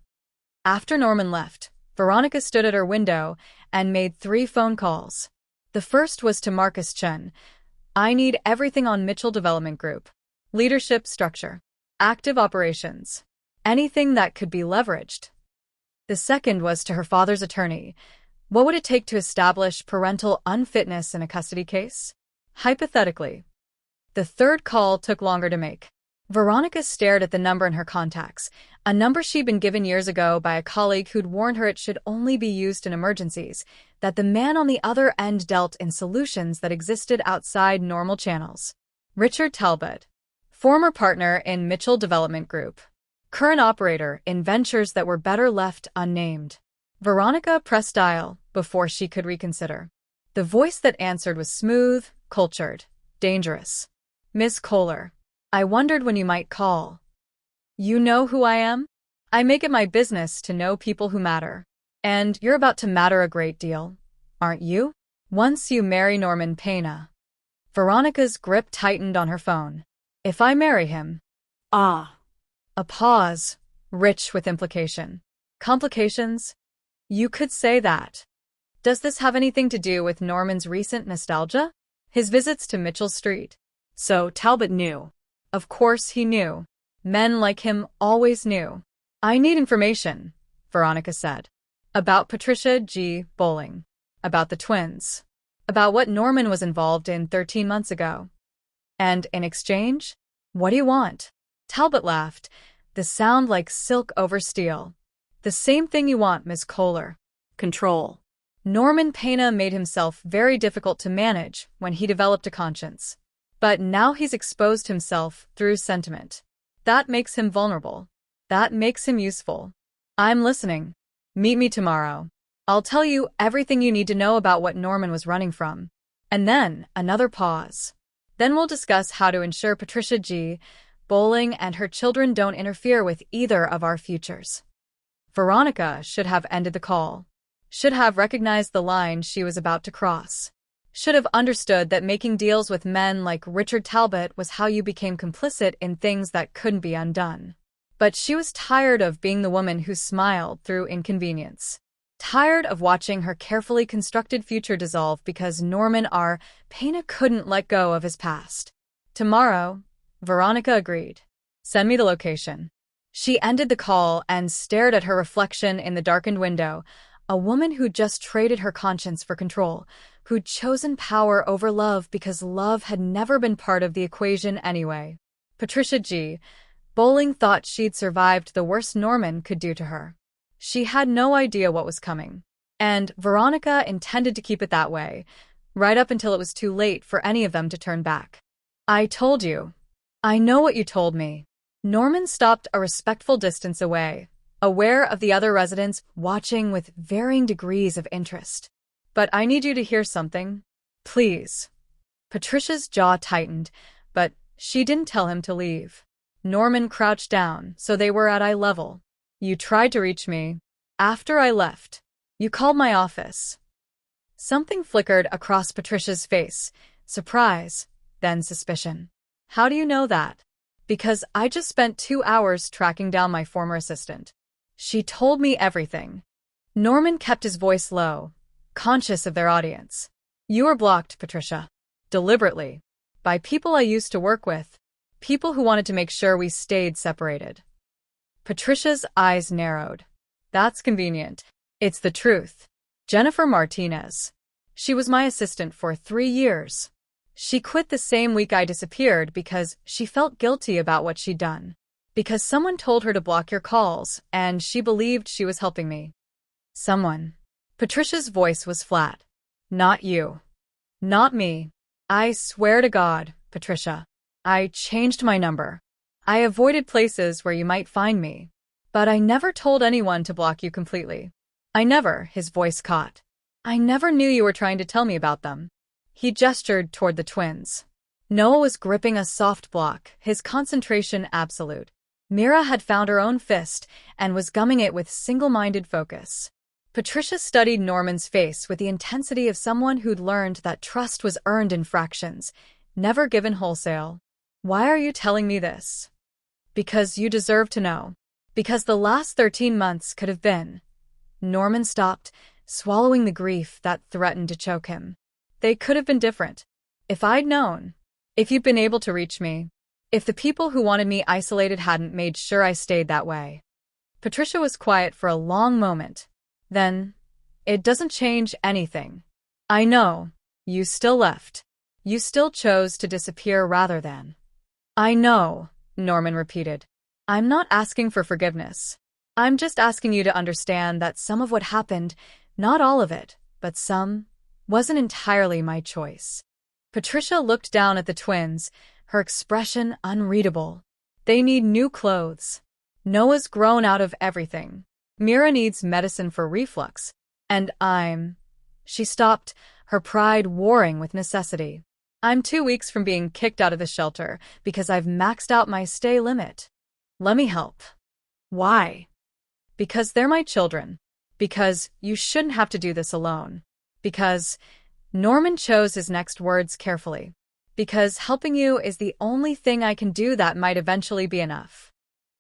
After Norman left, Veronica stood at her window and made 3 phone calls. The first was to Marcus Chen. I need everything on Mitchell Development Group. Leadership structure. Active operations. Anything that could be leveraged. The second was to her father's attorney. What would it take to establish parental unfitness in a custody case? Hypothetically. The third call took longer to make. Veronica stared at the number in her contacts, a number she'd been given years ago by a colleague who'd warned her it should only be used in emergencies, that the man on the other end dealt in solutions that existed outside normal channels. Richard Talbot, former partner in Mitchell Development Group, current operator in ventures that were better left unnamed. Veronica pressed dial before she could reconsider. The voice that answered was smooth, cultured, dangerous. Miss Kohler. I wondered when you might call. You know who I am? I make it my business to know people who matter. And you're about to matter a great deal, aren't you? Once you marry Norman Pena. Veronica's grip tightened on her phone. If I marry him. Ah. A pause, rich with implication. Complications? You could say that. Does this have anything to do with Norman's recent nostalgia? His visits to Mitchell Street. So Talbot knew. Of course he knew. Men like him always knew. I need information, Veronica said. About Patricia G. Bowling. About the twins. About what Norman was involved in 13 months ago. And in exchange? What do you want? Talbot laughed, the sound like silk over steel. The same thing you want, Miss Kohler. Control. Norman Pena made himself very difficult to manage when he developed a conscience. But now he's exposed himself through sentiment. That makes him vulnerable. That makes him useful. I'm listening. Meet me tomorrow. I'll tell you everything you need to know about what Norman was running from. And then another pause. Then we'll discuss how to ensure Patricia G. Bowling and her children don't interfere with either of our futures. Veronica should have ended the call. Should have recognized the line she was about to cross. Should have understood that making deals with men like Richard Talbot was how you became complicit in things that couldn't be undone. But she was tired of being the woman who smiled through inconvenience. Tired of watching her carefully constructed future dissolve because Norman R. Pena couldn't let go of his past. Tomorrow, Veronica agreed. Send me the location. She ended the call and stared at her reflection in the darkened window, a woman who'd just traded her conscience for control, who'd chosen power over love because love had never been part of the equation anyway. Patricia G. Bowling thought she'd survived the worst Norman could do to her. She had no idea what was coming. And Veronica intended to keep it that way, right up until it was too late for any of them to turn back. I told you. I know what you told me. Norman stopped a respectful distance away, aware of the other residents watching with varying degrees of interest. But I need you to hear something. Please. Patricia's jaw tightened, but she didn't tell him to leave. Norman crouched down, so they were at eye level. You tried to reach me. After I left. You called my office. Something flickered across Patricia's face. Surprise, then suspicion. How do you know that? Because I just spent 2 hours tracking down my former assistant. She told me everything. Norman kept his voice low, conscious of their audience. You were blocked, Patricia. Deliberately. By people I used to work with. People who wanted to make sure we stayed separated. Patricia's eyes narrowed. That's convenient. It's the truth. Jennifer Martinez. She was my assistant for 3 years. She quit the same week I disappeared because she felt guilty about what she'd done. Because someone told her to block your calls, and she believed she was helping me. Someone. Patricia's voice was flat. Not you. Not me. I swear to God, Patricia. I changed my number. I avoided places where you might find me. But I never told anyone to block you completely. I never, his voice caught. I never knew you were trying to tell me about them. He gestured toward the twins. Noah was gripping a soft block, his concentration absolute. Mira had found her own fist and was gumming it with single-minded focus. Patricia studied Norman's face with the intensity of someone who'd learned that trust was earned in fractions, never given wholesale. Why are you telling me this? Because you deserve to know. Because the last 13 months could have been. Norman stopped, swallowing the grief that threatened to choke him. They could have been different. If I'd known. If you'd been able to reach me. If the people who wanted me isolated hadn't made sure I stayed that way. Patricia was quiet for a long moment. Then, it doesn't change anything. I know. You still left. You still chose to disappear rather than. I know, Norman repeated. I'm not asking for forgiveness. I'm just asking you to understand that some of what happened, not all of it, but some, wasn't entirely my choice. Patricia looked down at the twins, her expression unreadable. They need new clothes. Noah's grown out of everything. Mira needs medicine for reflux. And She stopped, her pride warring with necessity. I'm 2 weeks from being kicked out of the shelter because I've maxed out my stay limit. Let me help. Why? Because they're my children. Because you shouldn't have to do this alone. Because Norman chose his next words carefully. Because helping you is the only thing I can do that might eventually be enough.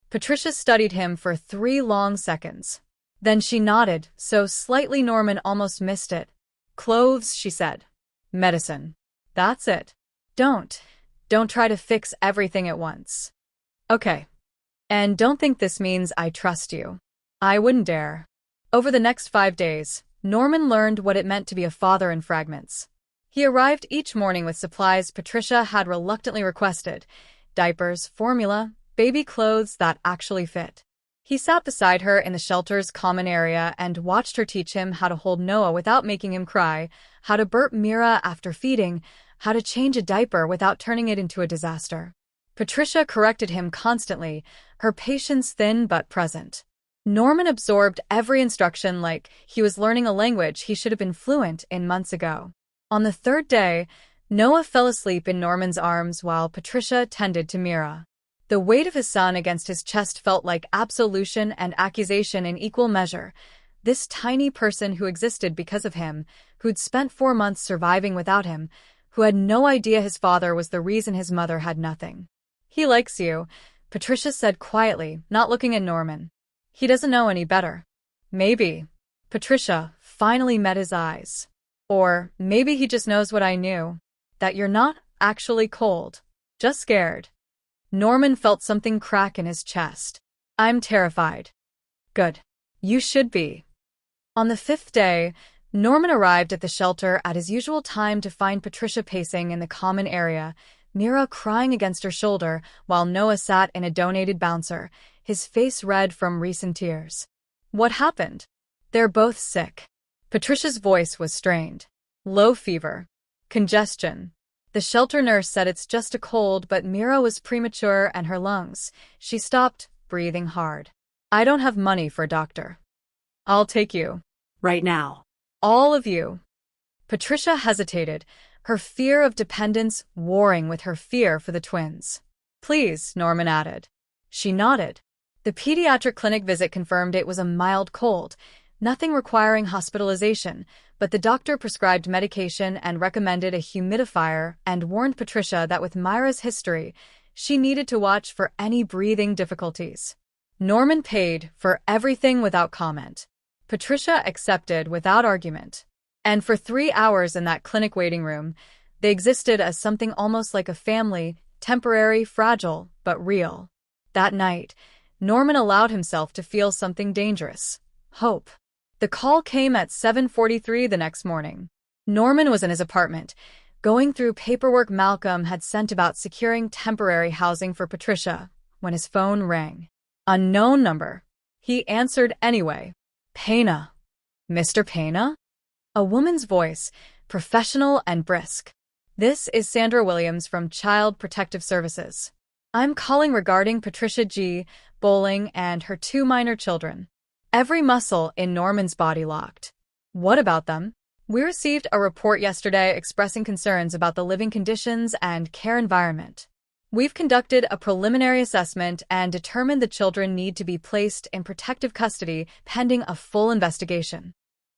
Patricia studied him for 3 long seconds. Then she nodded, so slightly Norman almost missed it. Clothes, she said. Medicine. That's it. Don't try to fix everything at once. Okay. And don't think this means I trust you. I wouldn't dare. Over the next 5 days, Norman learned what it meant to be a father in fragments. He arrived each morning with supplies Patricia had reluctantly requested: diapers, formula, baby clothes that actually fit. He sat beside her in the shelter's common area and watched her teach him how to hold Noah without making him cry, how to burp Mira after feeding, how to change a diaper without turning it into a disaster. Patricia corrected him constantly, her patience thin but present. Norman absorbed every instruction like he was learning a language he should have been fluent in months ago. On the 3rd day, Noah fell asleep in Norman's arms while Patricia tended to Mira. The weight of his son against his chest felt like absolution and accusation in equal measure. This tiny person who existed because of him, who'd spent 4 months surviving without him, who had no idea his father was the reason his mother had nothing. He likes you, Patricia said quietly, not looking at Norman. He doesn't know any better. Maybe. Patricia finally met his eyes. Or maybe he just knows what I knew. That you're not actually cold. Just scared. Norman felt something crack in his chest. I'm terrified. Good. You should be. On the 5th day, Norman arrived at the shelter at his usual time to find Patricia pacing in the common area, Mira crying against her shoulder while Noah sat in a donated bouncer, his face red from recent tears. What happened? They're both sick. Patricia's voice was strained. Low fever. Congestion. The shelter nurse said it's just a cold, but Mira was premature and her lungs. She stopped, breathing hard. I don't have money for a doctor. I'll take you. Right now. All of you. Patricia hesitated, her fear of dependence warring with her fear for the twins. Please, Norman added. She nodded. The pediatric clinic visit confirmed it was a mild cold, nothing requiring hospitalization, but the doctor prescribed medication and recommended a humidifier and warned Patricia that with Myra's history, she needed to watch for any breathing difficulties. Norman paid for everything without comment. Patricia accepted without argument. And for 3 hours in that clinic waiting room, they existed as something almost like a family, temporary, fragile, but real. That night, Norman allowed himself to feel something dangerous. Hope. The call came at 7:43 the next morning. Norman was in his apartment, going through paperwork Malcolm had sent about securing temporary housing for Patricia, when his phone rang. Unknown number. He answered anyway. Pena. Mr. Pena? A woman's voice, professional and brisk. This is Sandra Williams from Child Protective Services. I'm calling regarding Patricia G. Bowling and her 2 minor children. Every muscle in Norman's body locked. What about them? We received a report yesterday expressing concerns about the living conditions and care environment. We've conducted a preliminary assessment and determined the children need to be placed in protective custody pending a full investigation.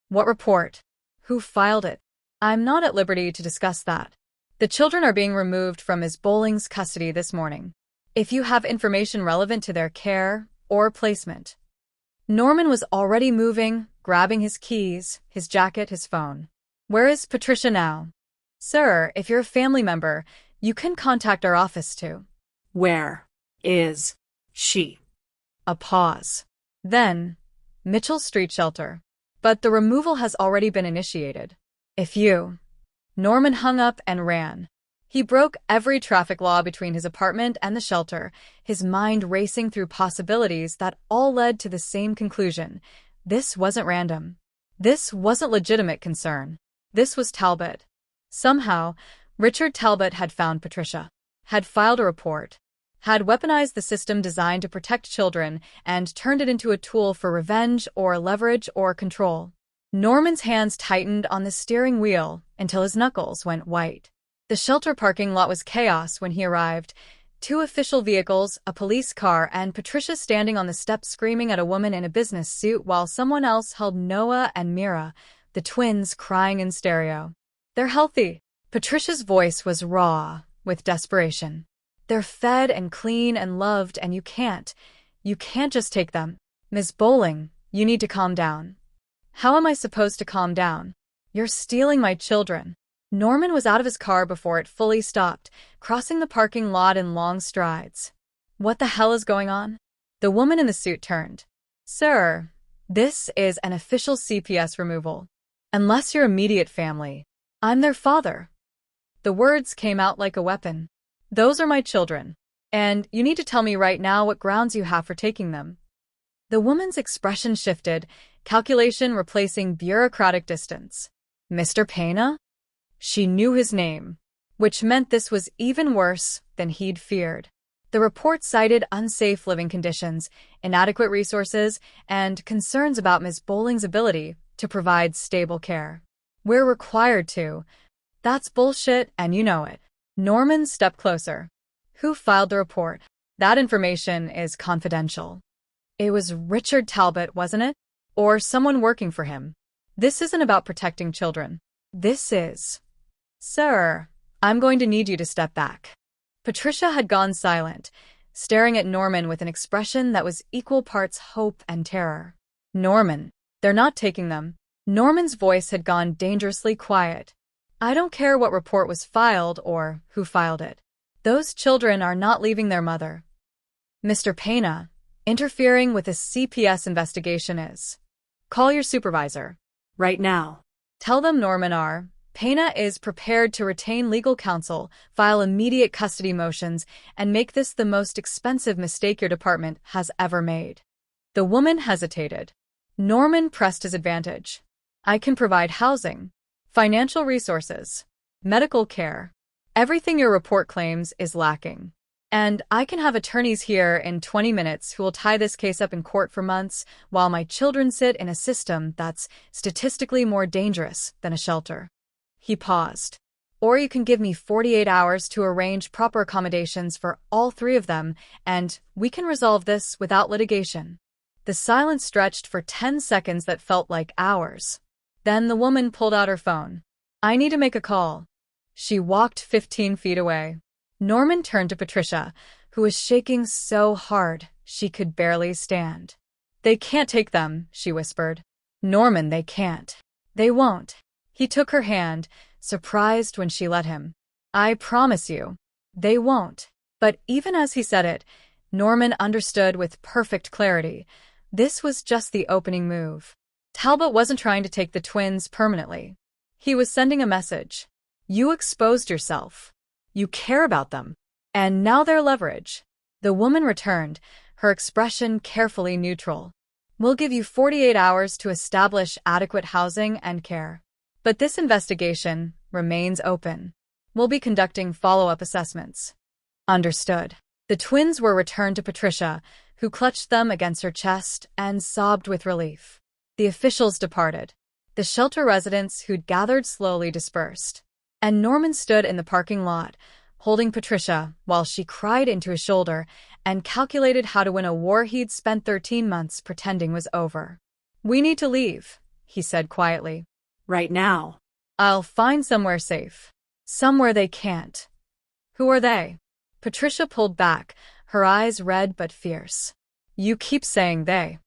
What report? Who filed it? I'm not at liberty to discuss that. The children are being removed from Ms. Bowling's custody this morning. If you have information relevant to their care or placement. Norman was already moving, grabbing his keys, his jacket, his phone. Where is Patricia now? Sir, if you're a family member, you can contact our office too. Where is she? A pause. Then, Mitchell Street Shelter. But the removal has already been initiated. If you... Norman hung up and ran. He broke every traffic law between his apartment and the shelter, his mind racing through possibilities that all led to the same conclusion. This wasn't random. This wasn't legitimate concern. This was Talbot. Somehow, Richard Talbot had found Patricia, had filed a report, had weaponized the system designed to protect children and turned it into a tool for revenge or leverage or control. Norman's hands tightened on the steering wheel until his knuckles went white. The shelter parking lot was chaos when he arrived. 2 official vehicles, a police car, and Patricia standing on the steps screaming at a woman in a business suit while someone else held Noah and Mira, the twins, crying in stereo. They're healthy. Patricia's voice was raw, with desperation. They're fed and clean and loved, and you can't just take them. Ms. Bowling, you need to calm down. How am I supposed to calm down? You're stealing my children. Norman was out of his car before it fully stopped, crossing the parking lot in long strides. What the hell is going on? The woman in the suit turned. Sir, this is an official CPS removal. Unless you're immediate family. I'm their father. The words came out like a weapon. Those are my children. And you need to tell me right now what grounds you have for taking them. The woman's expression shifted, calculation replacing bureaucratic distance. Mr. Pena? She knew his name, which meant this was even worse than he'd feared. The report cited unsafe living conditions, inadequate resources, and concerns about Ms. Bowling's ability to provide stable care. We're required to. That's bullshit, and you know it. Norman stepped closer. Who filed the report? That information is confidential. It was Richard Talbot, wasn't it? Or someone working for him. This isn't about protecting children. This is... Sir, I'm going to need you to step back. Patricia had gone silent, staring at Norman with an expression that was equal parts hope and terror. Norman, they're not taking them. Norman's voice had gone dangerously quiet. I don't care what report was filed or who filed it. Those children are not leaving their mother. Mr. Pena, interfering with a CPS investigation is. Call your supervisor. Right now. Tell them Norman R. Pena is prepared to retain legal counsel, file immediate custody motions, and make this the most expensive mistake your department has ever made. The woman hesitated. Norman pressed his advantage. I can provide housing, financial resources, medical care. Everything your report claims is lacking. And I can have attorneys here in 20 minutes who will tie this case up in court for months while my children sit in a system that's statistically more dangerous than a shelter. He paused. Or you can give me 48 hours to arrange proper accommodations for all 3 of them, and we can resolve this without litigation. The silence stretched for 10 seconds that felt like hours. Then the woman pulled out her phone. I need to make a call. She walked 15 feet away. Norman turned to Patricia, who was shaking so hard she could barely stand. They can't take them, she whispered. Norman, they can't. They won't. He took her hand, surprised when she let him. I promise you, they won't. But even as he said it, Norman understood with perfect clarity. This was just the opening move. Talbot wasn't trying to take the twins permanently. He was sending a message. You exposed yourself. You care about them. And now they're leverage. The woman returned, her expression carefully neutral. We'll give you 48 hours to establish adequate housing and care. But this investigation remains open. We'll be conducting follow-up assessments. Understood. The twins were returned to Patricia, who clutched them against her chest and sobbed with relief. The officials departed. The shelter residents who'd gathered slowly dispersed. And Norman stood in the parking lot, holding Patricia while she cried into his shoulder and calculated how to win a war he'd spent 13 months pretending was over. We need to leave, he said quietly. Right now. I'll find somewhere safe. Somewhere they can't. Who are they? Patricia pulled back, her eyes red but fierce. You keep saying they.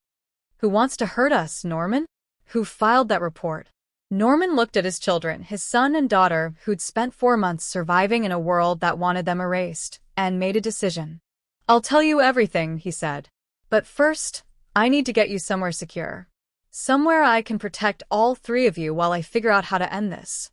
Who wants to hurt us, Norman? Who filed that report? Norman looked at his children, his son and daughter, who'd spent 4 months surviving in a world that wanted them erased, and made a decision. I'll tell you everything, he said. But first, I need to get you somewhere secure. Somewhere I can protect all 3 of you while I figure out how to end this.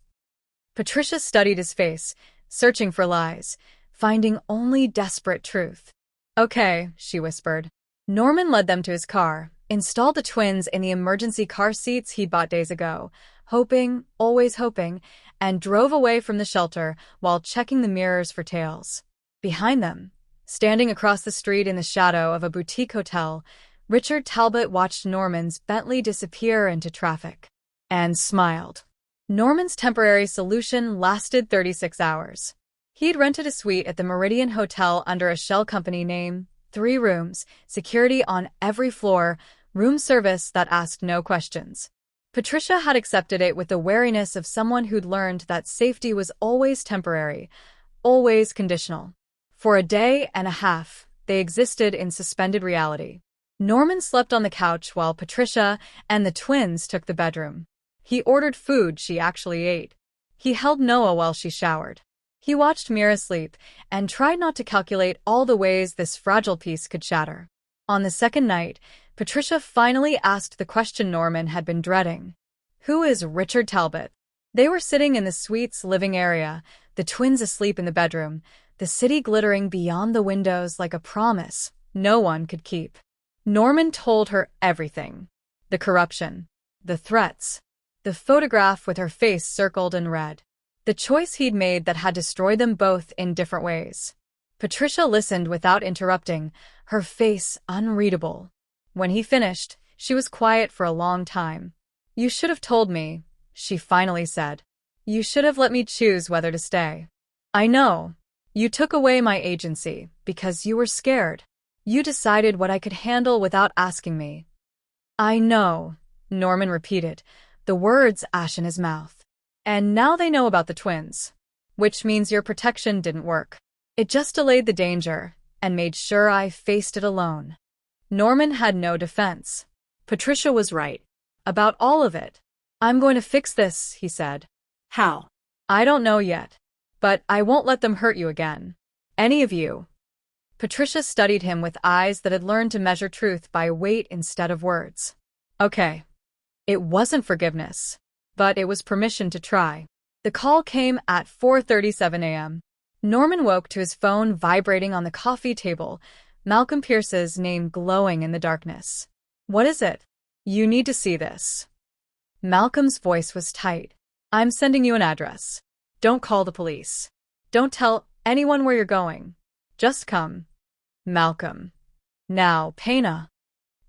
Patricia studied his face, searching for lies, finding only desperate truth. Okay, she whispered. Norman led them to his car, installed the twins in the emergency car seats he'd bought days ago, hoping, always hoping, and drove away from the shelter while checking the mirrors for tails. Behind them, standing across the street in the shadow of a boutique hotel, Richard Talbot watched Norman's Bentley disappear into traffic. And smiled. Norman's temporary solution lasted 36 hours. He'd rented a suite at the Meridian Hotel under a shell company name, 3 rooms, security on every floor, room service that asked no questions. Patricia had accepted it with the wariness of someone who'd learned that safety was always temporary, always conditional. For a day and a half, they existed in suspended reality. Norman slept on the couch while Patricia and the twins took the bedroom. He ordered food she actually ate. He held Noah while she showered. He watched Mira sleep and tried not to calculate all the ways this fragile piece could shatter. On the second night, Patricia finally asked the question Norman had been dreading. Who is Richard Talbot? They were sitting in the suite's living area, the twins asleep in the bedroom, the city glittering beyond the windows like a promise no one could keep. Norman told her everything. The corruption, the threats, the photograph with her face circled in red. The choice he'd made that had destroyed them both in different ways. Patricia listened without interrupting, her face unreadable. When he finished, she was quiet for a long time. You should have told me, she finally said. You should have let me choose whether to stay. I know. You took away my agency because you were scared. You decided what I could handle without asking me. I know, Norman repeated, the words ash in his mouth. And now they know about the twins. Which means your protection didn't work. It just delayed the danger and made sure I faced it alone. Norman had no defense. Patricia was right. About all of it. I'm going to fix this, he said. How? I don't know yet. But I won't let them hurt you again. Any of you. Patricia studied him with eyes that had learned to measure truth by weight instead of words. Okay. It wasn't forgiveness, but it was permission to try. The call came at 4:37 a.m. Norman woke to his phone vibrating on the coffee table, Malcolm Pierce's name glowing in the darkness. What is it? You need to see this. Malcolm's voice was tight. I'm sending you an address. Don't call the police. Don't tell anyone where you're going. Just come. Malcolm. Now, Pena.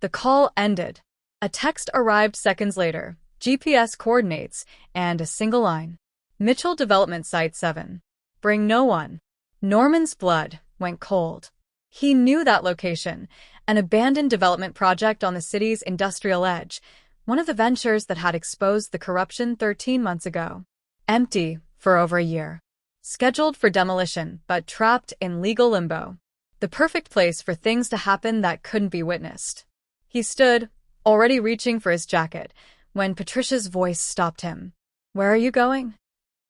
The call ended. A text arrived seconds later, GPS coordinates, and a single line. Mitchell Development Site 7. Bring no one. Norman's blood went cold. He knew that location, an abandoned development project on the city's industrial edge, one of the ventures that had exposed the corruption 13 months ago. Empty for over a year. Scheduled for demolition, but trapped in legal limbo. The perfect place for things to happen that couldn't be witnessed. He stood, already reaching for his jacket, when Patricia's voice stopped him. Where are you going?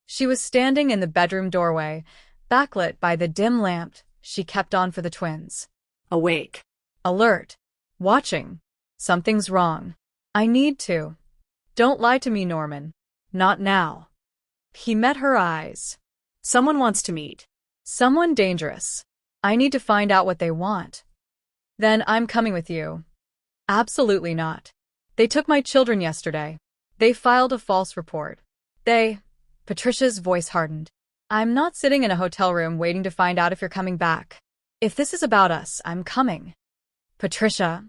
She was standing in the bedroom doorway, backlit by the dim lamp she kept on for the twins. Awake. Alert. Watching. Something's wrong. I need to. Don't lie to me, Norman. Not now. He met her eyes. Someone wants to meet. Someone dangerous. I need to find out what they want. Then I'm coming with you. Absolutely not. They took my children yesterday. They filed a false report. Patricia's voice hardened. I'm not sitting in a hotel room waiting to find out if you're coming back. If this is about us, I'm coming. Patricia,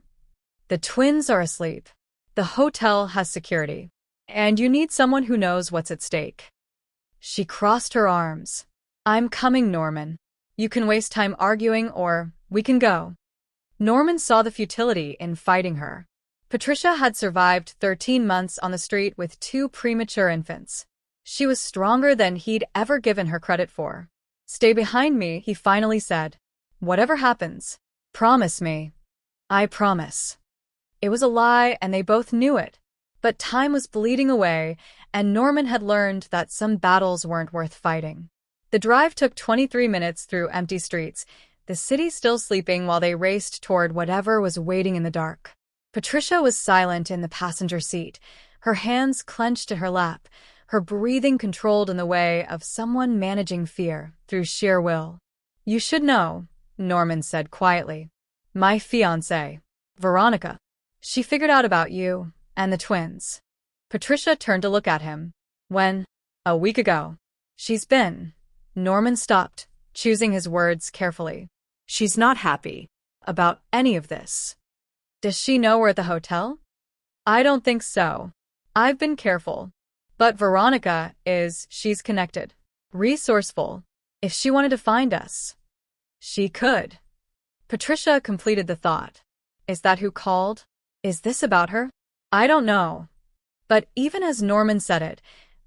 the twins are asleep. The hotel has security. And you need someone who knows what's at stake. She crossed her arms. I'm coming, Norman. You can waste time arguing or we can go. Norman saw the futility in fighting her. Patricia had survived 13 months on the street with 2 premature infants. She was stronger than he'd ever given her credit for. Stay behind me, he finally said. Whatever happens, promise me. I promise. It was a lie, and they both knew it. But time was bleeding away, and Norman had learned that some battles weren't worth fighting. The drive took 23 minutes through empty streets, the city still sleeping while they raced toward whatever was waiting in the dark. Patricia was silent in the passenger seat, her hands clenched in her lap, her breathing controlled in the way of someone managing fear through sheer will. You should know, Norman said quietly. My fiancée, Veronica. She figured out about you and the twins. Patricia turned to look at him. When? A week ago. She's been. Norman stopped, choosing his words carefully. She's not happy about any of this. Does she know we're at the hotel? I don't think so. I've been careful. But Veronica she's connected. Resourceful. If she wanted to find us, she could. Patricia completed the thought. Is that who called? Is this about her? I don't know. But even as Norman said it,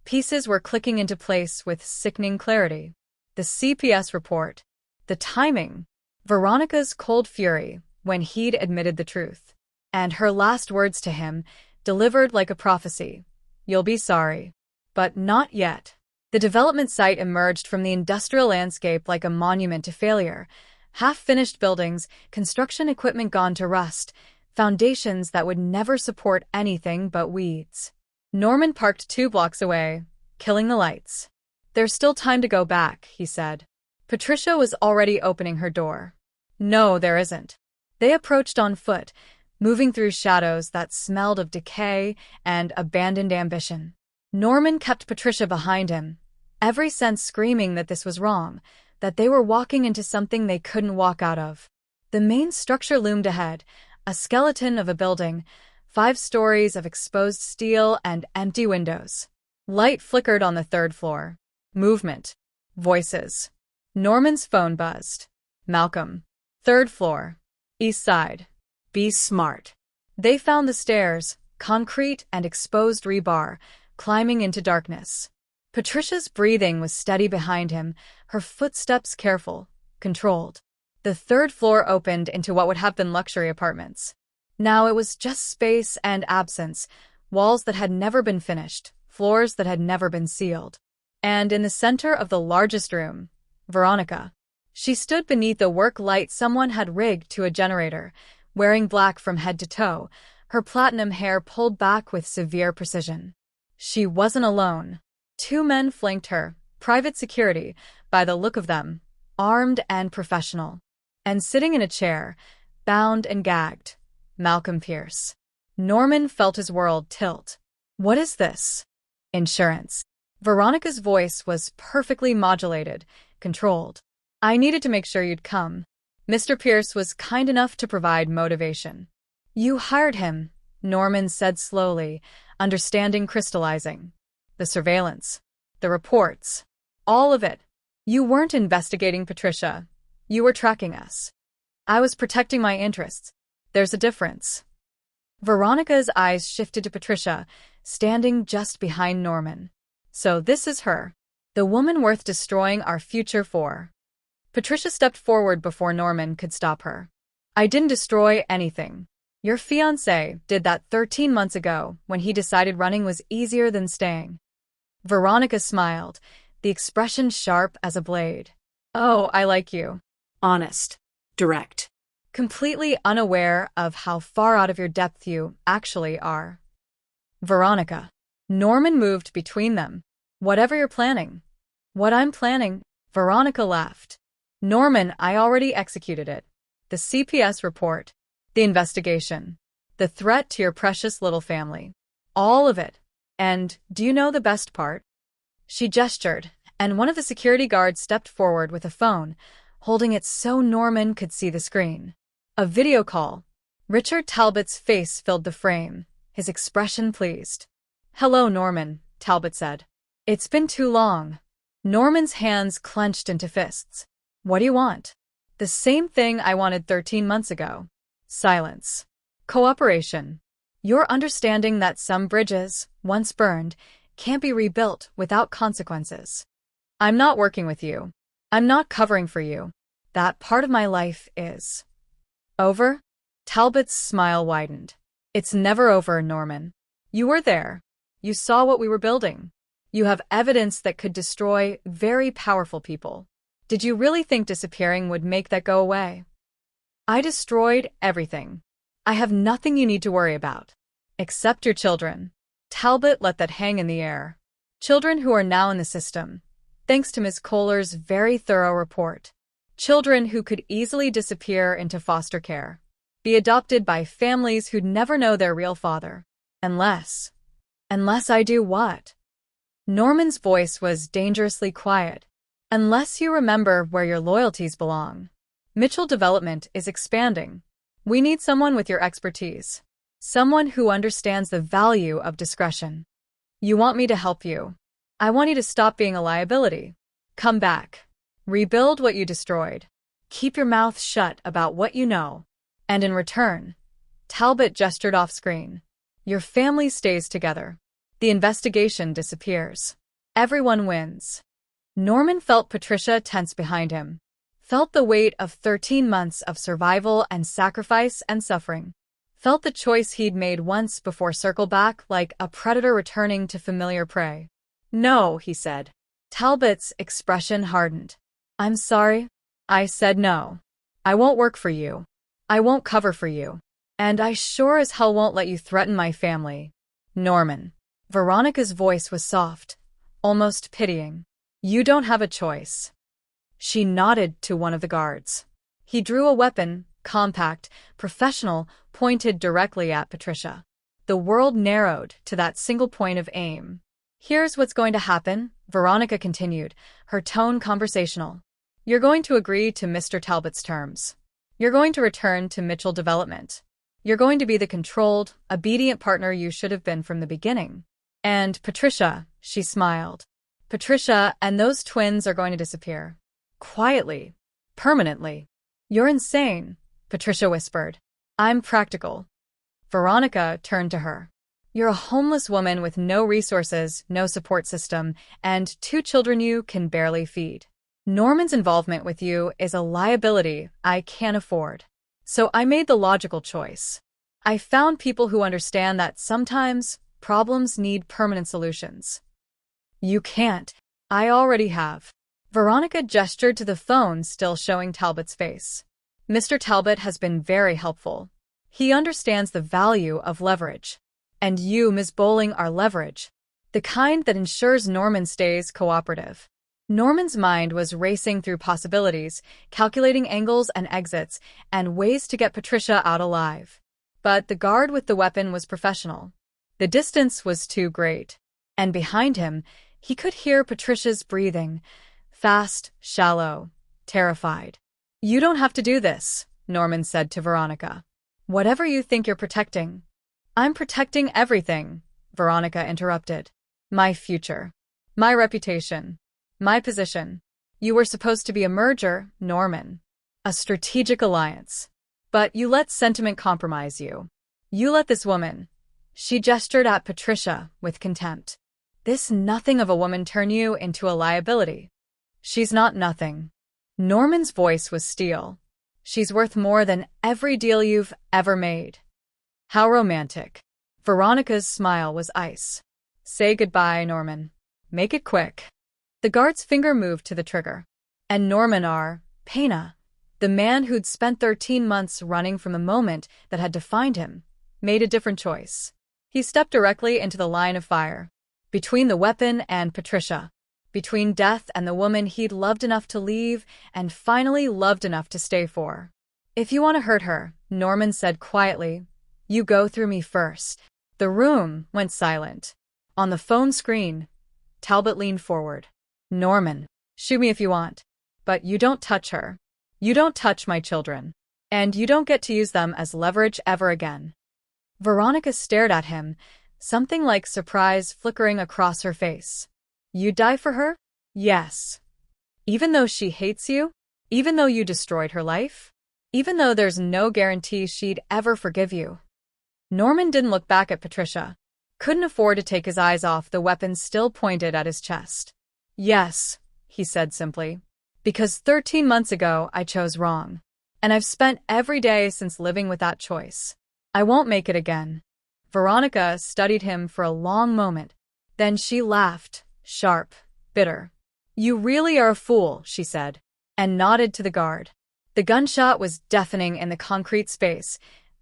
pieces were clicking into place with sickening clarity. The CPS report. The timing. Veronica's cold fury when he'd admitted the truth. And her last words to him, delivered like a prophecy. You'll be sorry. But not yet. The development site emerged from the industrial landscape like a monument to failure. Half-finished buildings, construction equipment gone to rust, foundations that would never support anything but weeds. Norman parked 2 blocks away, killing the lights. There's still time to go back, he said. Patricia was already opening her door. No, there isn't. They approached on foot, moving through shadows that smelled of decay and abandoned ambition. Norman kept Patricia behind him, every sense screaming that this was wrong, that they were walking into something they couldn't walk out of. The main structure loomed ahead, a skeleton of a building, 5 stories of exposed steel and empty windows. Light flickered on the 3rd floor. Movement. Voices. Norman's phone buzzed. Malcolm. 3rd floor. East side. Be smart. They found the stairs, concrete and exposed rebar, climbing into darkness. Patricia's breathing was steady behind him, her footsteps careful, controlled. The 3rd floor opened into what would have been luxury apartments. Now it was just space and absence, walls that had never been finished, floors that had never been sealed. And in the center of the largest room, Veronica. She stood beneath a work light someone had rigged to a generator, wearing black from head to toe, her platinum hair pulled back with severe precision. She wasn't alone. 2 men flanked her, private security, by the look of them, armed and professional. And sitting in a chair, bound and gagged, Malcolm Pierce. Norman felt his world tilt. What is this? Insurance. Veronica's voice was perfectly modulated, controlled. I needed to make sure you'd come. Mr. Pierce was kind enough to provide motivation. You hired him, Norman said slowly, understanding crystallizing. The surveillance. The reports. All of it. You weren't investigating Patricia. You were tracking us. I was protecting my interests. There's a difference. Veronica's eyes shifted to Patricia, standing just behind Norman. So this is her. The woman worth destroying our future for. Patricia stepped forward before Norman could stop her. I didn't destroy anything. Your fiancé did that 13 months ago when he decided running was easier than staying. Veronica smiled, the expression sharp as a blade. Oh, I like you. Honest. Direct. completely unaware of how far out of your depth you actually are. Veronica. Norman moved between them. Whatever you're planning. What I'm planning, Veronica laughed. Norman, I already executed it. The CPS report, the investigation, the threat to your precious little family. All of it. And do you know the best part? She gestured, and one of the security guards stepped forward with a phone, holding it so Norman could see the screen. A video call. Richard Talbot's face filled the frame, his expression pleased. Hello, Norman, Talbot said. It's been too long. Norman's hands clenched into fists. What do you want? The same thing I wanted 13 months ago. Silence. Cooperation. Your understanding that some bridges, once burned, can't be rebuilt without consequences. I'm not working with you. I'm not covering for you. That part of my life is over? Talbot's smile widened. It's never over, Norman. You were there. You saw what we were building. You have evidence that could destroy very powerful people. Did you really think disappearing would make that go away? I destroyed everything. I have nothing you need to worry about. Except your children. Talbot let that hang in the air. Children who are now in the system, thanks to Ms. Kohler's very thorough report. Children who could easily disappear into foster care, be adopted by families who'd never know their real father. Unless I do what? Norman's voice was dangerously quiet. Unless you remember where your loyalties belong. Mitchell Development is expanding. We need someone with your expertise. Someone who understands the value of discretion. You want me to help you. I want you to stop being a liability. Come back. Rebuild what you destroyed. Keep your mouth shut about what you know. And in return, Talbot gestured off-screen. Your family stays together. The investigation disappears. Everyone wins. Norman felt Patricia tense behind him. Felt the weight of 13 months of survival and sacrifice and suffering. Felt the choice he'd made once before circle back like a predator returning to familiar prey. No, he said. Talbot's expression hardened. I'm sorry. I said no. I won't work for you. I won't cover for you. And I sure as hell won't let you threaten my family. Norman. Veronica's voice was soft, almost pitying. You don't have a choice. She nodded to one of the guards. He drew a weapon, compact, professional, pointed directly at Patricia. The world narrowed to that single point of aim. Here's what's going to happen, Veronica continued, her tone conversational. You're going to agree to Mr. Talbot's terms. You're going to return to Mitchell Development. You're going to be the controlled, obedient partner you should have been from the beginning. And Patricia, she smiled. Patricia and those twins are going to disappear. Quietly. Permanently. You're insane, Patricia whispered. I'm practical. Veronica turned to her. You're a homeless woman with no resources, no support system, and 2 children you can barely feed. Norman's involvement with you is a liability I can't afford. So I made the logical choice. I found people who understand that sometimes problems need permanent solutions. You can't. I already have. Veronica gestured to the phone still showing Talbot's face. Mr. Talbot has been very helpful. He understands the value of leverage. And you, Ms. Bowling, are leverage. The kind that ensures Norman stays cooperative. Norman's mind was racing through possibilities, calculating angles and exits, and ways to get Patricia out alive. But the guard with the weapon was professional. The distance was too great. And behind him, he could hear Patricia's breathing. Fast, shallow, terrified. You don't have to do this, Norman said to Veronica. Whatever you think you're protecting. I'm protecting everything, Veronica interrupted. My future. My reputation. My position. You were supposed to be a merger, Norman. A strategic alliance. But you let sentiment compromise you. You let this woman. She gestured at Patricia with contempt. This nothing of a woman turn you into a liability. She's not nothing. Norman's voice was steel. She's worth more than every deal you've ever made. How romantic. Veronica's smile was ice. Say goodbye, Norman. Make it quick. The guard's finger moved to the trigger. And Norman R. Pena. The man who'd spent 13 months running from a moment that had defined him made a different choice. He stepped directly into the line of fire. Between the weapon and Patricia. Between death and the woman he'd loved enough to leave and finally loved enough to stay for. "If you want to hurt her," Norman said quietly, "you go through me first." The room went silent. On the phone screen, Talbot leaned forward. "Norman, shoot me if you want. But you don't touch her. You don't touch my children. And you don't get to use them as leverage ever again." Veronica stared at him, something like surprise flickering across her face. "You'd die for her?" "Yes. Even though she hates you? Even though you destroyed her life? Even though there's no guarantee she'd ever forgive you?" Norman didn't look back at Patricia. Couldn't afford to take his eyes off the weapon still pointed at his chest. "Yes," he said simply. "Because 13 months ago I chose wrong. And I've spent every day since living with that choice. I won't make it again." Veronica studied him for a long moment. Then she laughed, sharp, bitter. "You really are a fool," she said, and nodded to the guard. The gunshot was deafening in the concrete space,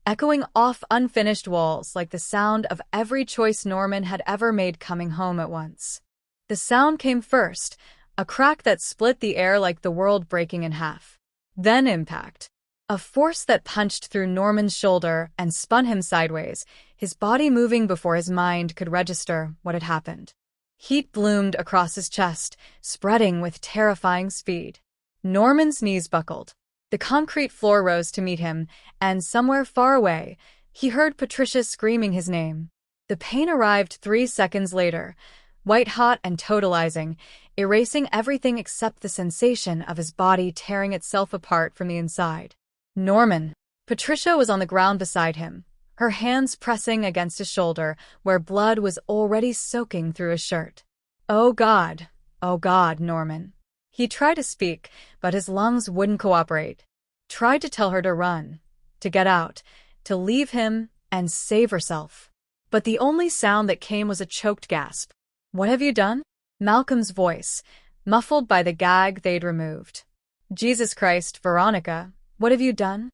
echoing off unfinished walls like the sound of every choice Norman had ever made coming home at once. The sound came first, a crack that split the air like the world breaking in half. Then impact. A force that punched through Norman's shoulder and spun him sideways, his body moving before his mind could register what had happened. Heat bloomed across his chest, spreading with terrifying speed. Norman's knees buckled. The concrete floor rose to meet him, and somewhere far away, he heard Patricia screaming his name. The pain arrived 3 seconds later, white-hot and totalizing, erasing everything except the sensation of his body tearing itself apart from the inside. "Norman." Patricia was on the ground beside him, her hands pressing against his shoulder where blood was already soaking through his shirt. Oh, God, Norman." He tried to speak, but his lungs wouldn't cooperate. Tried to tell her to run, to get out, to leave him and save herself. But the only sound that came was a choked gasp. "What have you done?" Malcolm's voice, muffled by the gag they'd removed. "Jesus Christ, Veronica, what have you done?"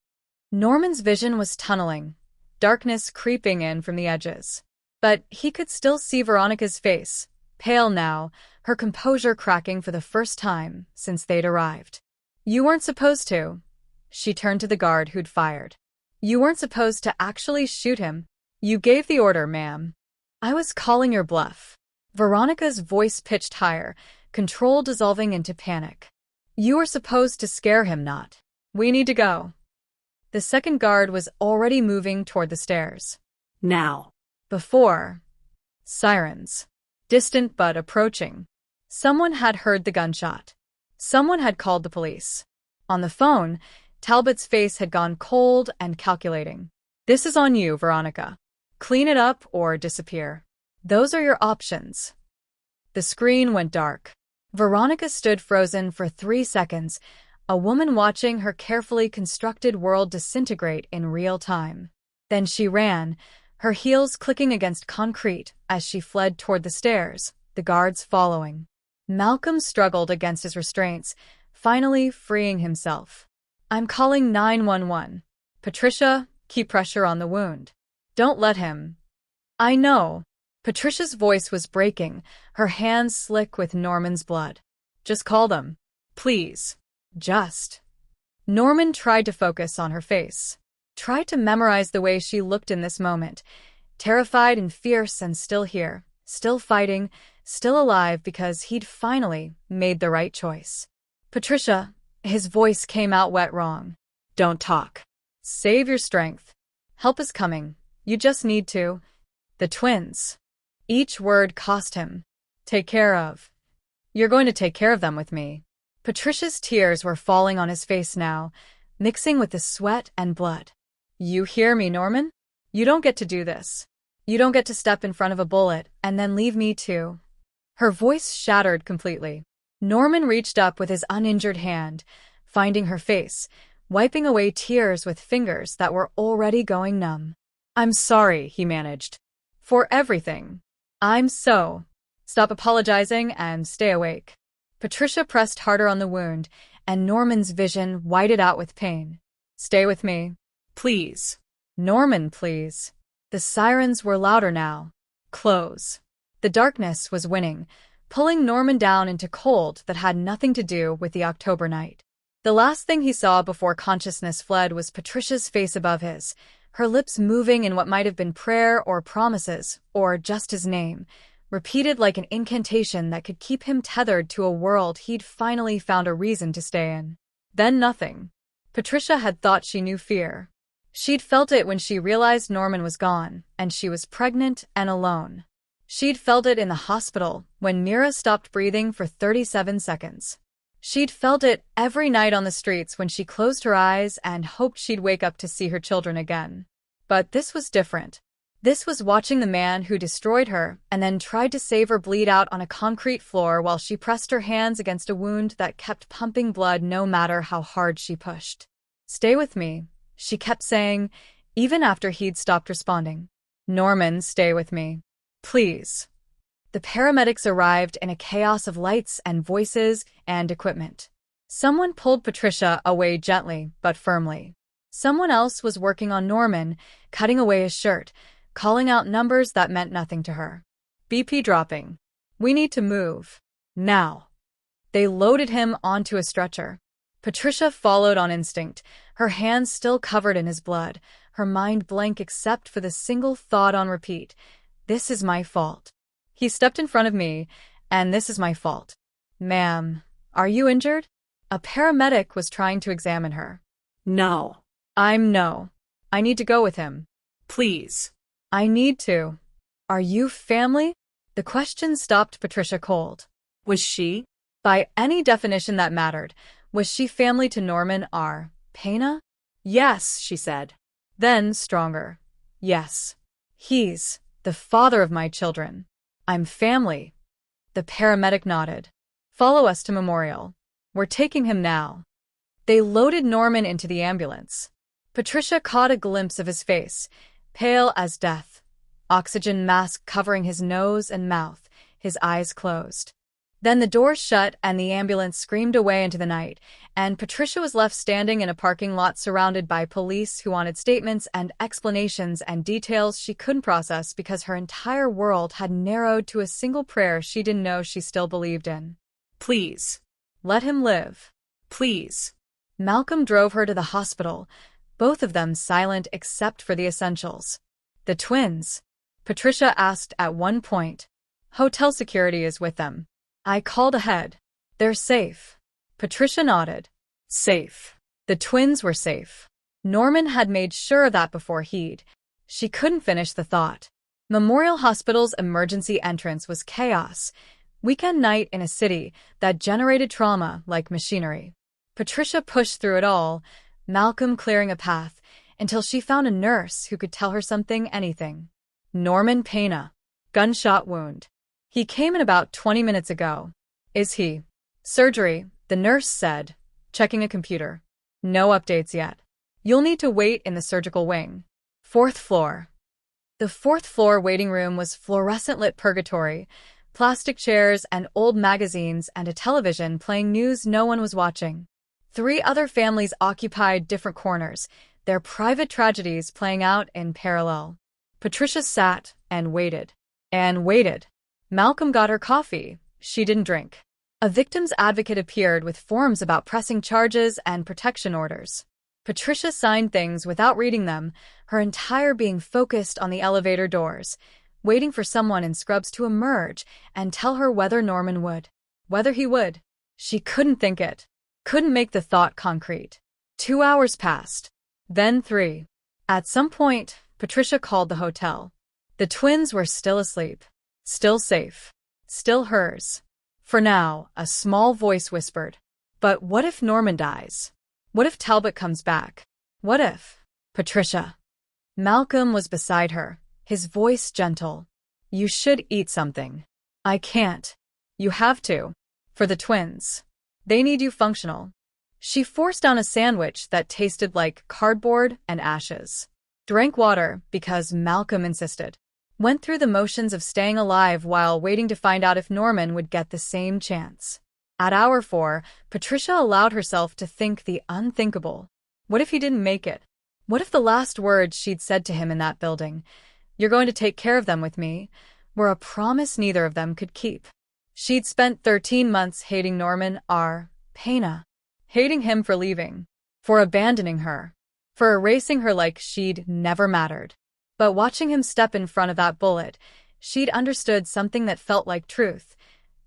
Norman's vision was tunneling, darkness creeping in from the edges. But he could still see Veronica's face, pale now, her composure cracking for the first time since they'd arrived. "You weren't supposed to." She turned to the guard who'd fired. "You weren't supposed to actually shoot him. You gave the order, ma'am." "I was calling your bluff." Veronica's voice pitched higher, control dissolving into panic. "You were supposed to scare him, not. We need to go." The second guard was already moving toward the stairs. "Now." Before. Sirens. Distant but approaching. Someone had heard the gunshot. Someone had called the police. On the phone, Talbot's face had gone cold and calculating. "This is on you, Veronica. Clean it up or disappear. Those are your options." The screen went dark. Veronica stood frozen for 3 seconds, a woman watching her carefully constructed world disintegrate in real time. Then she ran, her heels clicking against concrete as she fled toward the stairs, the guards following. Malcolm struggled against his restraints, finally freeing himself. "I'm calling 911. Patricia, keep pressure on the wound. Don't let him." "I know." Patricia's voice was breaking, her hands slick with Norman's blood. "Just call them. Please. Just." Norman tried to focus on her face. Tried to memorize the way she looked in this moment, terrified and fierce and still here, still fighting, still alive because he'd finally made the right choice. "Patricia," his voice came out wet wrong. "Don't talk. Save your strength. Help is coming. You just need to." The twins. Each word cost him. "Take care of." "You're going to take care of them with me." Patricia's tears were falling on his face now, mixing with the sweat and blood. "You hear me, Norman? You don't get to do this. You don't get to step in front of a bullet and then leave me too." Her voice shattered completely. Norman reached up with his uninjured hand, finding her face, wiping away tears with fingers that were already going numb. "I'm sorry," he managed. "For everything. I'm so. Stop apologizing and stay awake." Patricia pressed harder on the wound, and Norman's vision whited out with pain. Stay with me. Please. Norman, please. The sirens were louder now. Close. The darkness was winning, pulling Norman down into cold that had nothing to do with the October night. The last thing he saw before consciousness fled was Patricia's face above his, her lips moving in what might have been prayer or promises, or just his name, repeated like an incantation that could keep him tethered to a world he'd finally found a reason to stay in. Then nothing. Patricia had thought she knew fear. She'd felt it when she realized Norman was gone, and she was pregnant and alone. She'd felt it in the hospital, when Mira stopped breathing for 37 seconds. She'd felt it every night on the streets when she closed her eyes and hoped she'd wake up to see her children again. But this was different. This was watching the man who destroyed her and then tried to save her bleed out on a concrete floor while she pressed her hands against a wound that kept pumping blood no matter how hard she pushed. Stay with me, she kept saying, even after he'd stopped responding. Norman, stay with me. Please. The paramedics arrived in a chaos of lights and voices and equipment. Someone pulled Patricia away gently but firmly. Someone else was working on Norman, cutting away his shirt, calling out numbers that meant nothing to her. BP dropping. We need to move. Now. They loaded him onto a stretcher. Patricia followed on instinct, her hands still covered in his blood, her mind blank except for the single thought on repeat. This is my fault. He stepped in front of me, and this is my fault. Ma'am, are you injured? A paramedic was trying to examine her. No. No. I need to go with him. Please. I need to. Are you family? The question stopped Patricia cold. Was she? By any definition that mattered, was she family to Norman R. Pena? Yes, she said. Then, stronger. Yes. He's the father of my children. I'm family. The paramedic nodded. Follow us to Memorial. We're taking him now. They loaded Norman into the ambulance. Patricia caught a glimpse of his face, pale as death, oxygen mask covering his nose and mouth, his eyes closed. Then the doors shut and the ambulance screamed away into the night, and Patricia was left standing in a parking lot surrounded by police who wanted statements and explanations and details she couldn't process because her entire world had narrowed to a single prayer she didn't know she still believed in. Please. Let him live. Please. Malcolm drove her to the hospital, both of them silent except for the essentials. The twins? Patricia asked at one point. Hotel security is with them. I called ahead. They're safe. Patricia nodded. Safe. The twins were safe. Norman had made sure of that before he'd. She couldn't finish the thought. Memorial Hospital's emergency entrance was chaos. Weekend night in a city that generated trauma like machinery. Patricia pushed through it all, Malcolm clearing a path, until she found a nurse who could tell her something, anything. Norman Pena. Gunshot wound. He came in about 20 minutes ago. Is he? Surgery, the nurse said, checking a computer. No updates yet. You'll need to wait in the surgical wing. 4th floor. The 4th floor waiting room was fluorescent-lit purgatory, plastic chairs and old magazines and a television playing news no one was watching. 3 other families occupied different corners, their private tragedies playing out in parallel. Patricia sat and waited. And waited. Malcolm got her coffee. She didn't drink. A victim's advocate appeared with forms about pressing charges and protection orders. Patricia signed things without reading them, her entire being focused on the elevator doors, waiting for someone in scrubs to emerge and tell her whether Norman would. Whether he would. She couldn't think it. Couldn't make the thought concrete. 2 hours passed. Then 3. At some point, Patricia called the hotel. The twins were still asleep. Still safe. Still hers. For now, a small voice whispered. But what if Norman dies? What if Talbot comes back? What if? Patricia. Malcolm was beside her, his voice gentle. You should eat something. I can't. You have to. For the twins. They need you functional. She forced down a sandwich that tasted like cardboard and ashes. Drank water because Malcolm insisted. Went through the motions of staying alive while waiting to find out if Norman would get the same chance. At hour 4, Patricia allowed herself to think the unthinkable. What if he didn't make it? What if the last words she'd said to him in that building, "You're going to take care of them with me," were a promise neither of them could keep? She'd spent 13 months hating Norman R. Pena. Hating him for leaving. For abandoning her. For erasing her like she'd never mattered. But watching him step in front of that bullet, she'd understood something that felt like truth.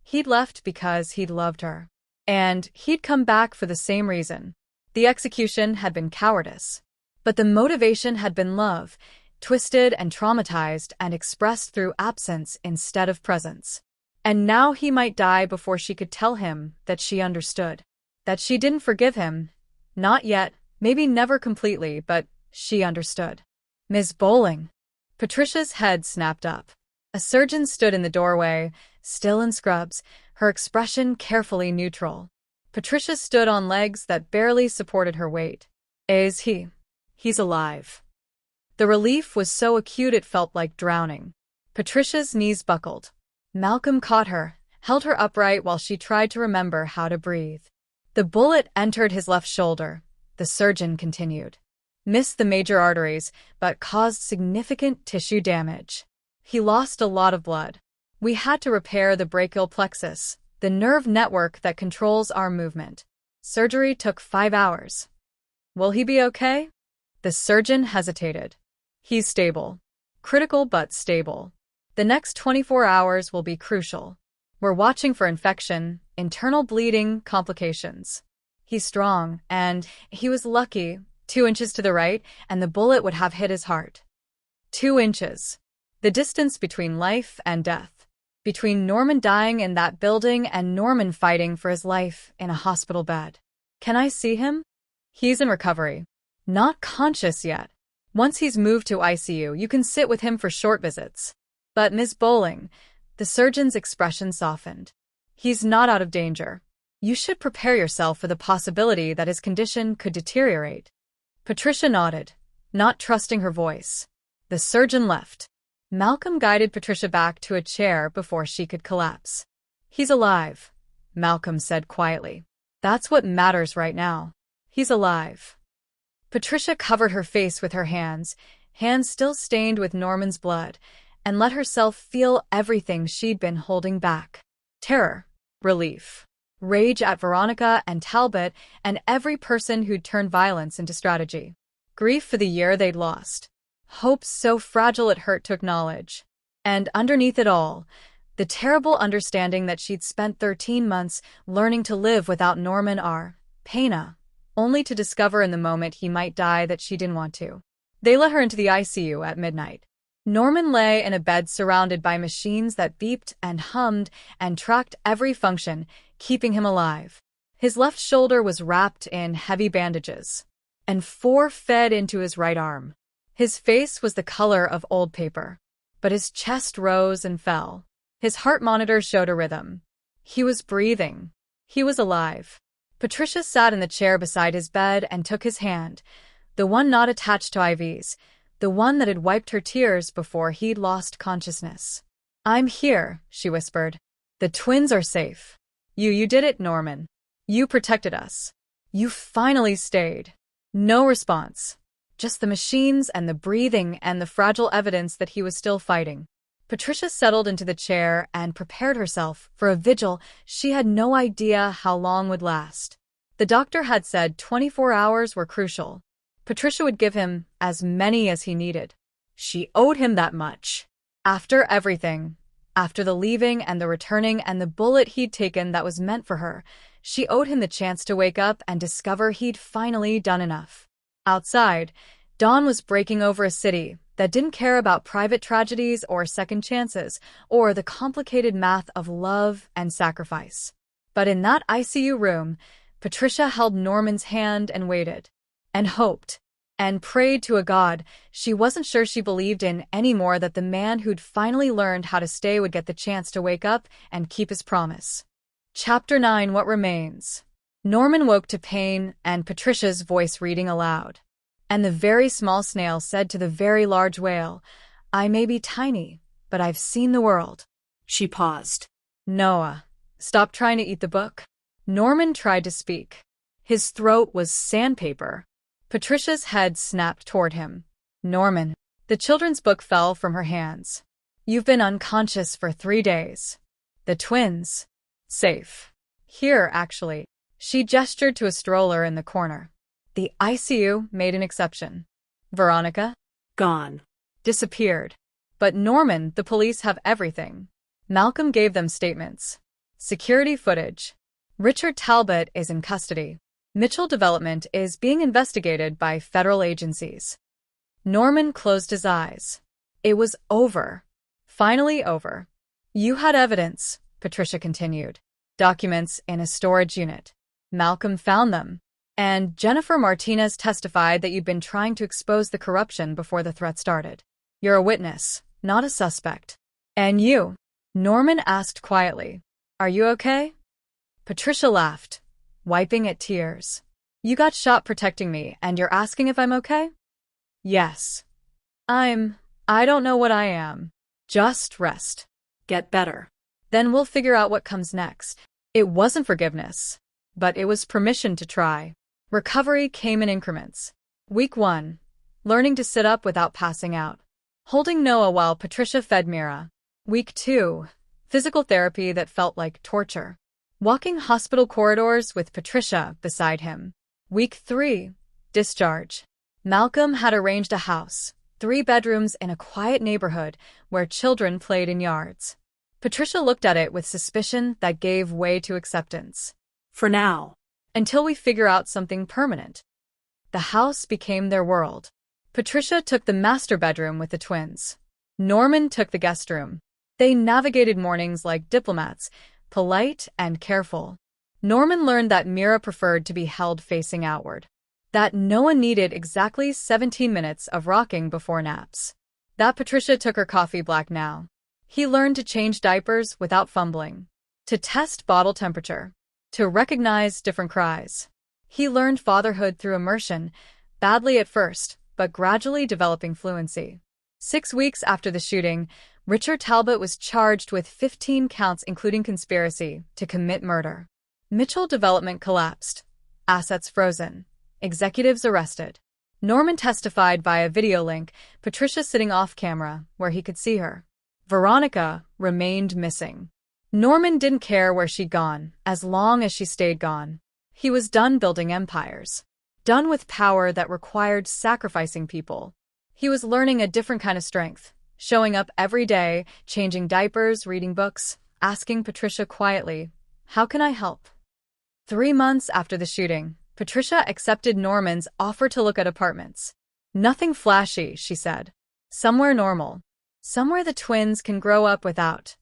He'd left because he'd loved her. And he'd come back for the same reason. The execution had been cowardice. But the motivation had been love, twisted and traumatized and expressed through absence instead of presence. And now he might die before she could tell him that she understood. That she didn't forgive him. Not yet, maybe never completely, but she understood. "Miss Bowling." Patricia's head snapped up. A surgeon stood in the doorway, still in scrubs, her expression carefully neutral. Patricia stood on legs that barely supported her weight. "Is he?" He's alive. The relief was so acute it felt like drowning. Patricia's knees buckled. Malcolm caught her, held her upright while she tried to remember how to breathe. The bullet entered his left shoulder, the surgeon continued. Missed the major arteries, but caused significant tissue damage. He lost a lot of blood. We had to repair the brachial plexus, the nerve network that controls our movement. Surgery took 5 hours. Will he be okay? The surgeon hesitated. He's stable. Critical but stable. The next 24 hours will be crucial. We're watching for infection, internal bleeding, complications. He's strong, and he was lucky. 2 inches to the right, and the bullet would have hit his heart. 2 inches. The distance between life and death. Between Norman dying in that building and Norman fighting for his life in a hospital bed. Can I see him? He's in recovery. Not conscious yet. Once he's moved to ICU, you can sit with him for short visits. But Miss Bowling, the surgeon's expression softened. He's not out of danger. You should prepare yourself for the possibility that his condition could deteriorate. Patricia nodded, not trusting her voice. The surgeon left. Malcolm guided Patricia back to a chair before she could collapse. He's alive, Malcolm said quietly. That's what matters right now. He's alive. Patricia covered her face with her hands still stained with Norman's blood, and let herself feel everything she'd been holding back. Terror, relief, rage at Veronica and Talbot and every person who'd turned violence into strategy. Grief for the year they'd lost. Hope so fragile it hurt to acknowledge. And underneath it all, the terrible understanding that she'd spent 13 months learning to live without Norman R. Pena, only to discover in the moment he might die that she didn't want to. They let her into the ICU at midnight. Norman lay in a bed surrounded by machines that beeped and hummed and tracked every function, keeping him alive. His left shoulder was wrapped in heavy bandages, and 4 fed into his right arm. His face was the color of old paper, but his chest rose and fell. His heart monitor showed a rhythm. He was breathing. He was alive. Patricia sat in the chair beside his bed and took his hand, the one not attached to IVs, the one that had wiped her tears before he'd lost consciousness. "I'm here," she whispered. "The twins are safe. You did it, Norman. You protected us. You finally stayed." No response. Just the machines and the breathing and the fragile evidence that he was still fighting. Patricia settled into the chair and prepared herself for a vigil she had no idea how long would last. The doctor had said 24 hours were crucial. Patricia would give him as many as he needed. She owed him that much. After everything, after the leaving and the returning and the bullet he'd taken that was meant for her, she owed him the chance to wake up and discover he'd finally done enough. Outside, dawn was breaking over a city that didn't care about private tragedies or second chances or the complicated math of love and sacrifice. But in that ICU room, Patricia held Norman's hand and waited, and hoped, and prayed to a God she wasn't sure she believed in anymore, that the man who'd finally learned how to stay would get the chance to wake up and keep his promise. Chapter 9: What Remains. Norman woke to pain and Patricia's voice reading aloud. And the very small snail said to the very large whale, "I may be tiny, but I've seen the world." She paused. "Noah, stop trying to eat the book." Norman tried to speak. His throat was sandpaper. Patricia's head snapped toward him. Norman. The children's book fell from her hands. You've been unconscious for 3 days. The twins. Safe. Here, actually. She gestured to a stroller in the corner. The ICU made an exception. Veronica? Gone. Disappeared. But Norman, the police have everything. Malcolm gave them statements. Security footage. Richard Talbot is in custody. Mitchell Development is being investigated by federal agencies. Norman closed his eyes. It was over. Finally over. You had evidence, Patricia continued. Documents in a storage unit. Malcolm found them. And Jennifer Martinez testified that you'd been trying to expose the corruption before the threat started. You're a witness, not a suspect. And you? Norman asked quietly. Are you okay? Patricia laughed, wiping at tears. You got shot protecting me, and you're asking if I'm okay? Yes. I don't know what I am. Just rest. Get better. Then we'll figure out what comes next. It wasn't forgiveness, but it was permission to try. Recovery came in increments. Week 1. Learning to sit up without passing out. Holding Noah while Patricia fed Mira. Week 2. Physical therapy that felt like torture. Walking hospital corridors with Patricia beside him. Week 3. Discharge. Malcolm had arranged a house, 3 bedrooms in a quiet neighborhood where children played in yards. Patricia looked at it with suspicion that gave way to acceptance. For now. Until we figure out something permanent. The house became their world. Patricia took the master bedroom with the twins. Norman took the guest room. They navigated mornings like diplomats, polite and careful. Norman learned that Mira preferred to be held facing outward. That no one needed exactly 17 minutes of rocking before naps. That Patricia took her coffee black now. He learned to change diapers without fumbling. To test bottle temperature. To recognize different cries. He learned fatherhood through immersion, badly at first, but gradually developing fluency. 6 weeks after the shooting, Richard Talbot was charged with 15 counts including conspiracy to commit murder. Mitchell Development collapsed. Assets frozen. Executives arrested. Norman testified via video link, Patricia sitting off camera, where he could see her. Veronica remained missing. Norman didn't care where she'd gone, as long as she stayed gone. He was done building empires. Done with power that required sacrificing people. He was learning a different kind of strength, showing up every day, changing diapers, reading books, asking Patricia quietly, "How can I help?" 3 months after the shooting, Patricia accepted Norman's offer to look at apartments. Nothing flashy, she said. Somewhere normal. Somewhere the twins can grow up without.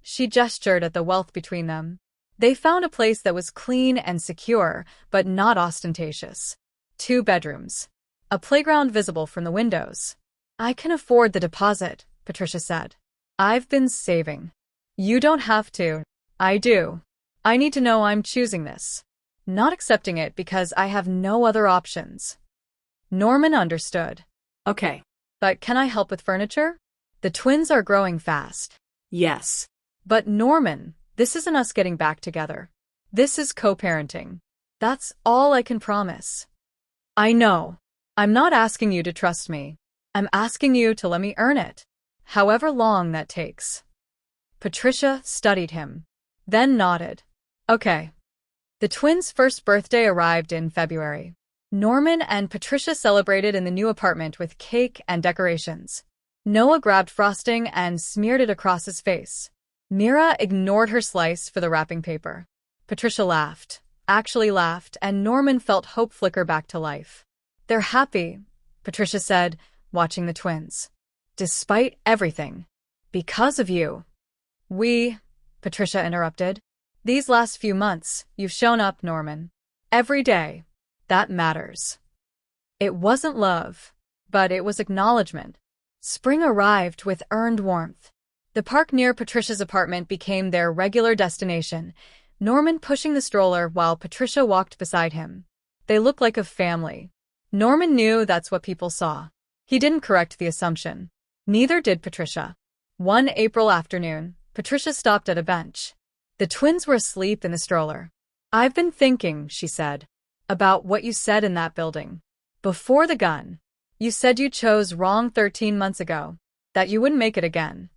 She gestured at the wealth between them. They found a place that was clean and secure, but not ostentatious. 2 bedrooms. A playground visible from the windows. I can afford the deposit, Patricia said. I've been saving. You don't have to. I do. I need to know I'm choosing this. Not accepting it because I have no other options. Norman understood. Okay. But can I help with furniture? The twins are growing fast. Yes. But Norman, this isn't us getting back together. This is co-parenting. That's all I can promise. I know. I'm not asking you to trust me. I'm asking you to let me earn it. However long that takes. Patricia studied him. Then nodded. Okay. The twins' first birthday arrived in February. Norman and Patricia celebrated in the new apartment with cake and decorations. Noah grabbed frosting and smeared it across his face. Mira ignored her slice for the wrapping paper. Patricia laughed, actually laughed, and Norman felt hope flicker back to life. They're happy, Patricia said, watching the twins. Despite everything. Because of you. Patricia interrupted. These last few months, you've shown up, Norman. Every day. That matters. It wasn't love, but it was acknowledgement. Spring arrived with earned warmth. The park near Patricia's apartment became their regular destination, Norman pushing the stroller while Patricia walked beside him. They looked like a family. Norman knew that's what people saw. He didn't correct the assumption. Neither did Patricia. One April afternoon, Patricia stopped at a bench. The twins were asleep in the stroller. I've been thinking, she said, about what you said in that building. Before the gun, you said you chose wrong 13 months ago, that you wouldn't make it again.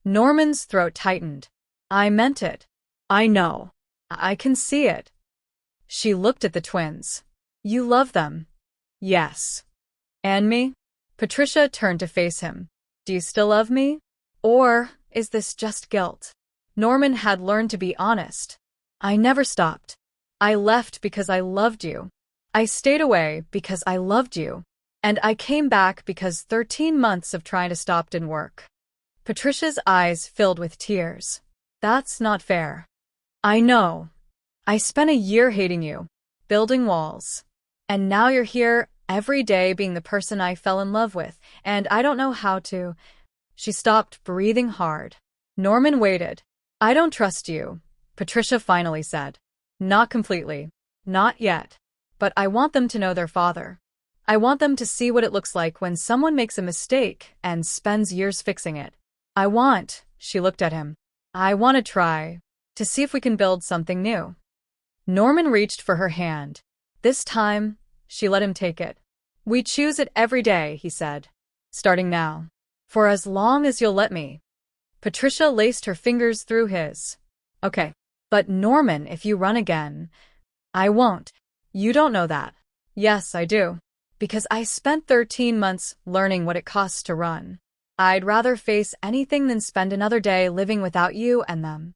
Norman's throat tightened. I meant it. I know. I can see it. She looked at the twins. You love them. Yes. And me? Patricia turned to face him. Do you still love me? Or is this just guilt? Norman had learned to be honest. I never stopped. I left because I loved you. I stayed away because I loved you. And I came back because 13 months of trying to stop didn't work. Patricia's eyes filled with tears. That's not fair. I know. I spent a year hating you, building walls. And now you're here every day being the person I fell in love with, and I don't know how to. She stopped, breathing hard. Norman waited. I don't trust you, Patricia finally said. Not completely. Not yet. But I want them to know their father. I want them to see what it looks like when someone makes a mistake and spends years fixing it. She looked at him. I want to try to see if we can build something new. Norman reached for her hand. This time, she let him take it. We choose it every day, he said. Starting now. For as long as you'll let me. Patricia laced her fingers through his. Okay. But Norman, if you run again. I won't. You don't know that. Yes, I do. Because I spent 13 months learning what it costs to run. I'd rather face anything than spend another day living without you and them.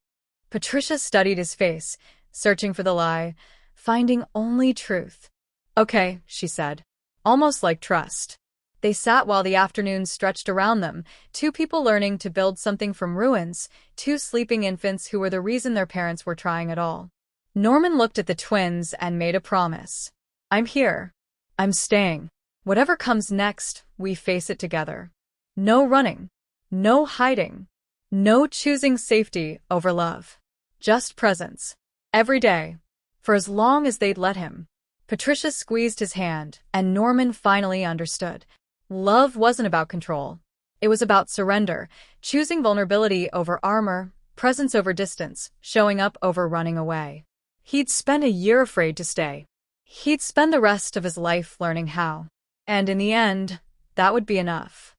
Patricia studied his face, searching for the lie, finding only truth. Okay, she said. Almost like trust. They sat while the afternoon stretched around them, two people learning to build something from ruins, two sleeping infants who were the reason their parents were trying at all. Norman looked at the twins and made a promise. I'm here. I'm staying. Whatever comes next, we face it together. No running. No hiding. No choosing safety over love. Just presence. Every day. For as long as they'd let him. Patricia squeezed his hand, and Norman finally understood. Love wasn't about control. It was about surrender, choosing vulnerability over armor, presence over distance, showing up over running away. He'd spent a year afraid to stay. He'd spend the rest of his life learning how. And in the end, that would be enough.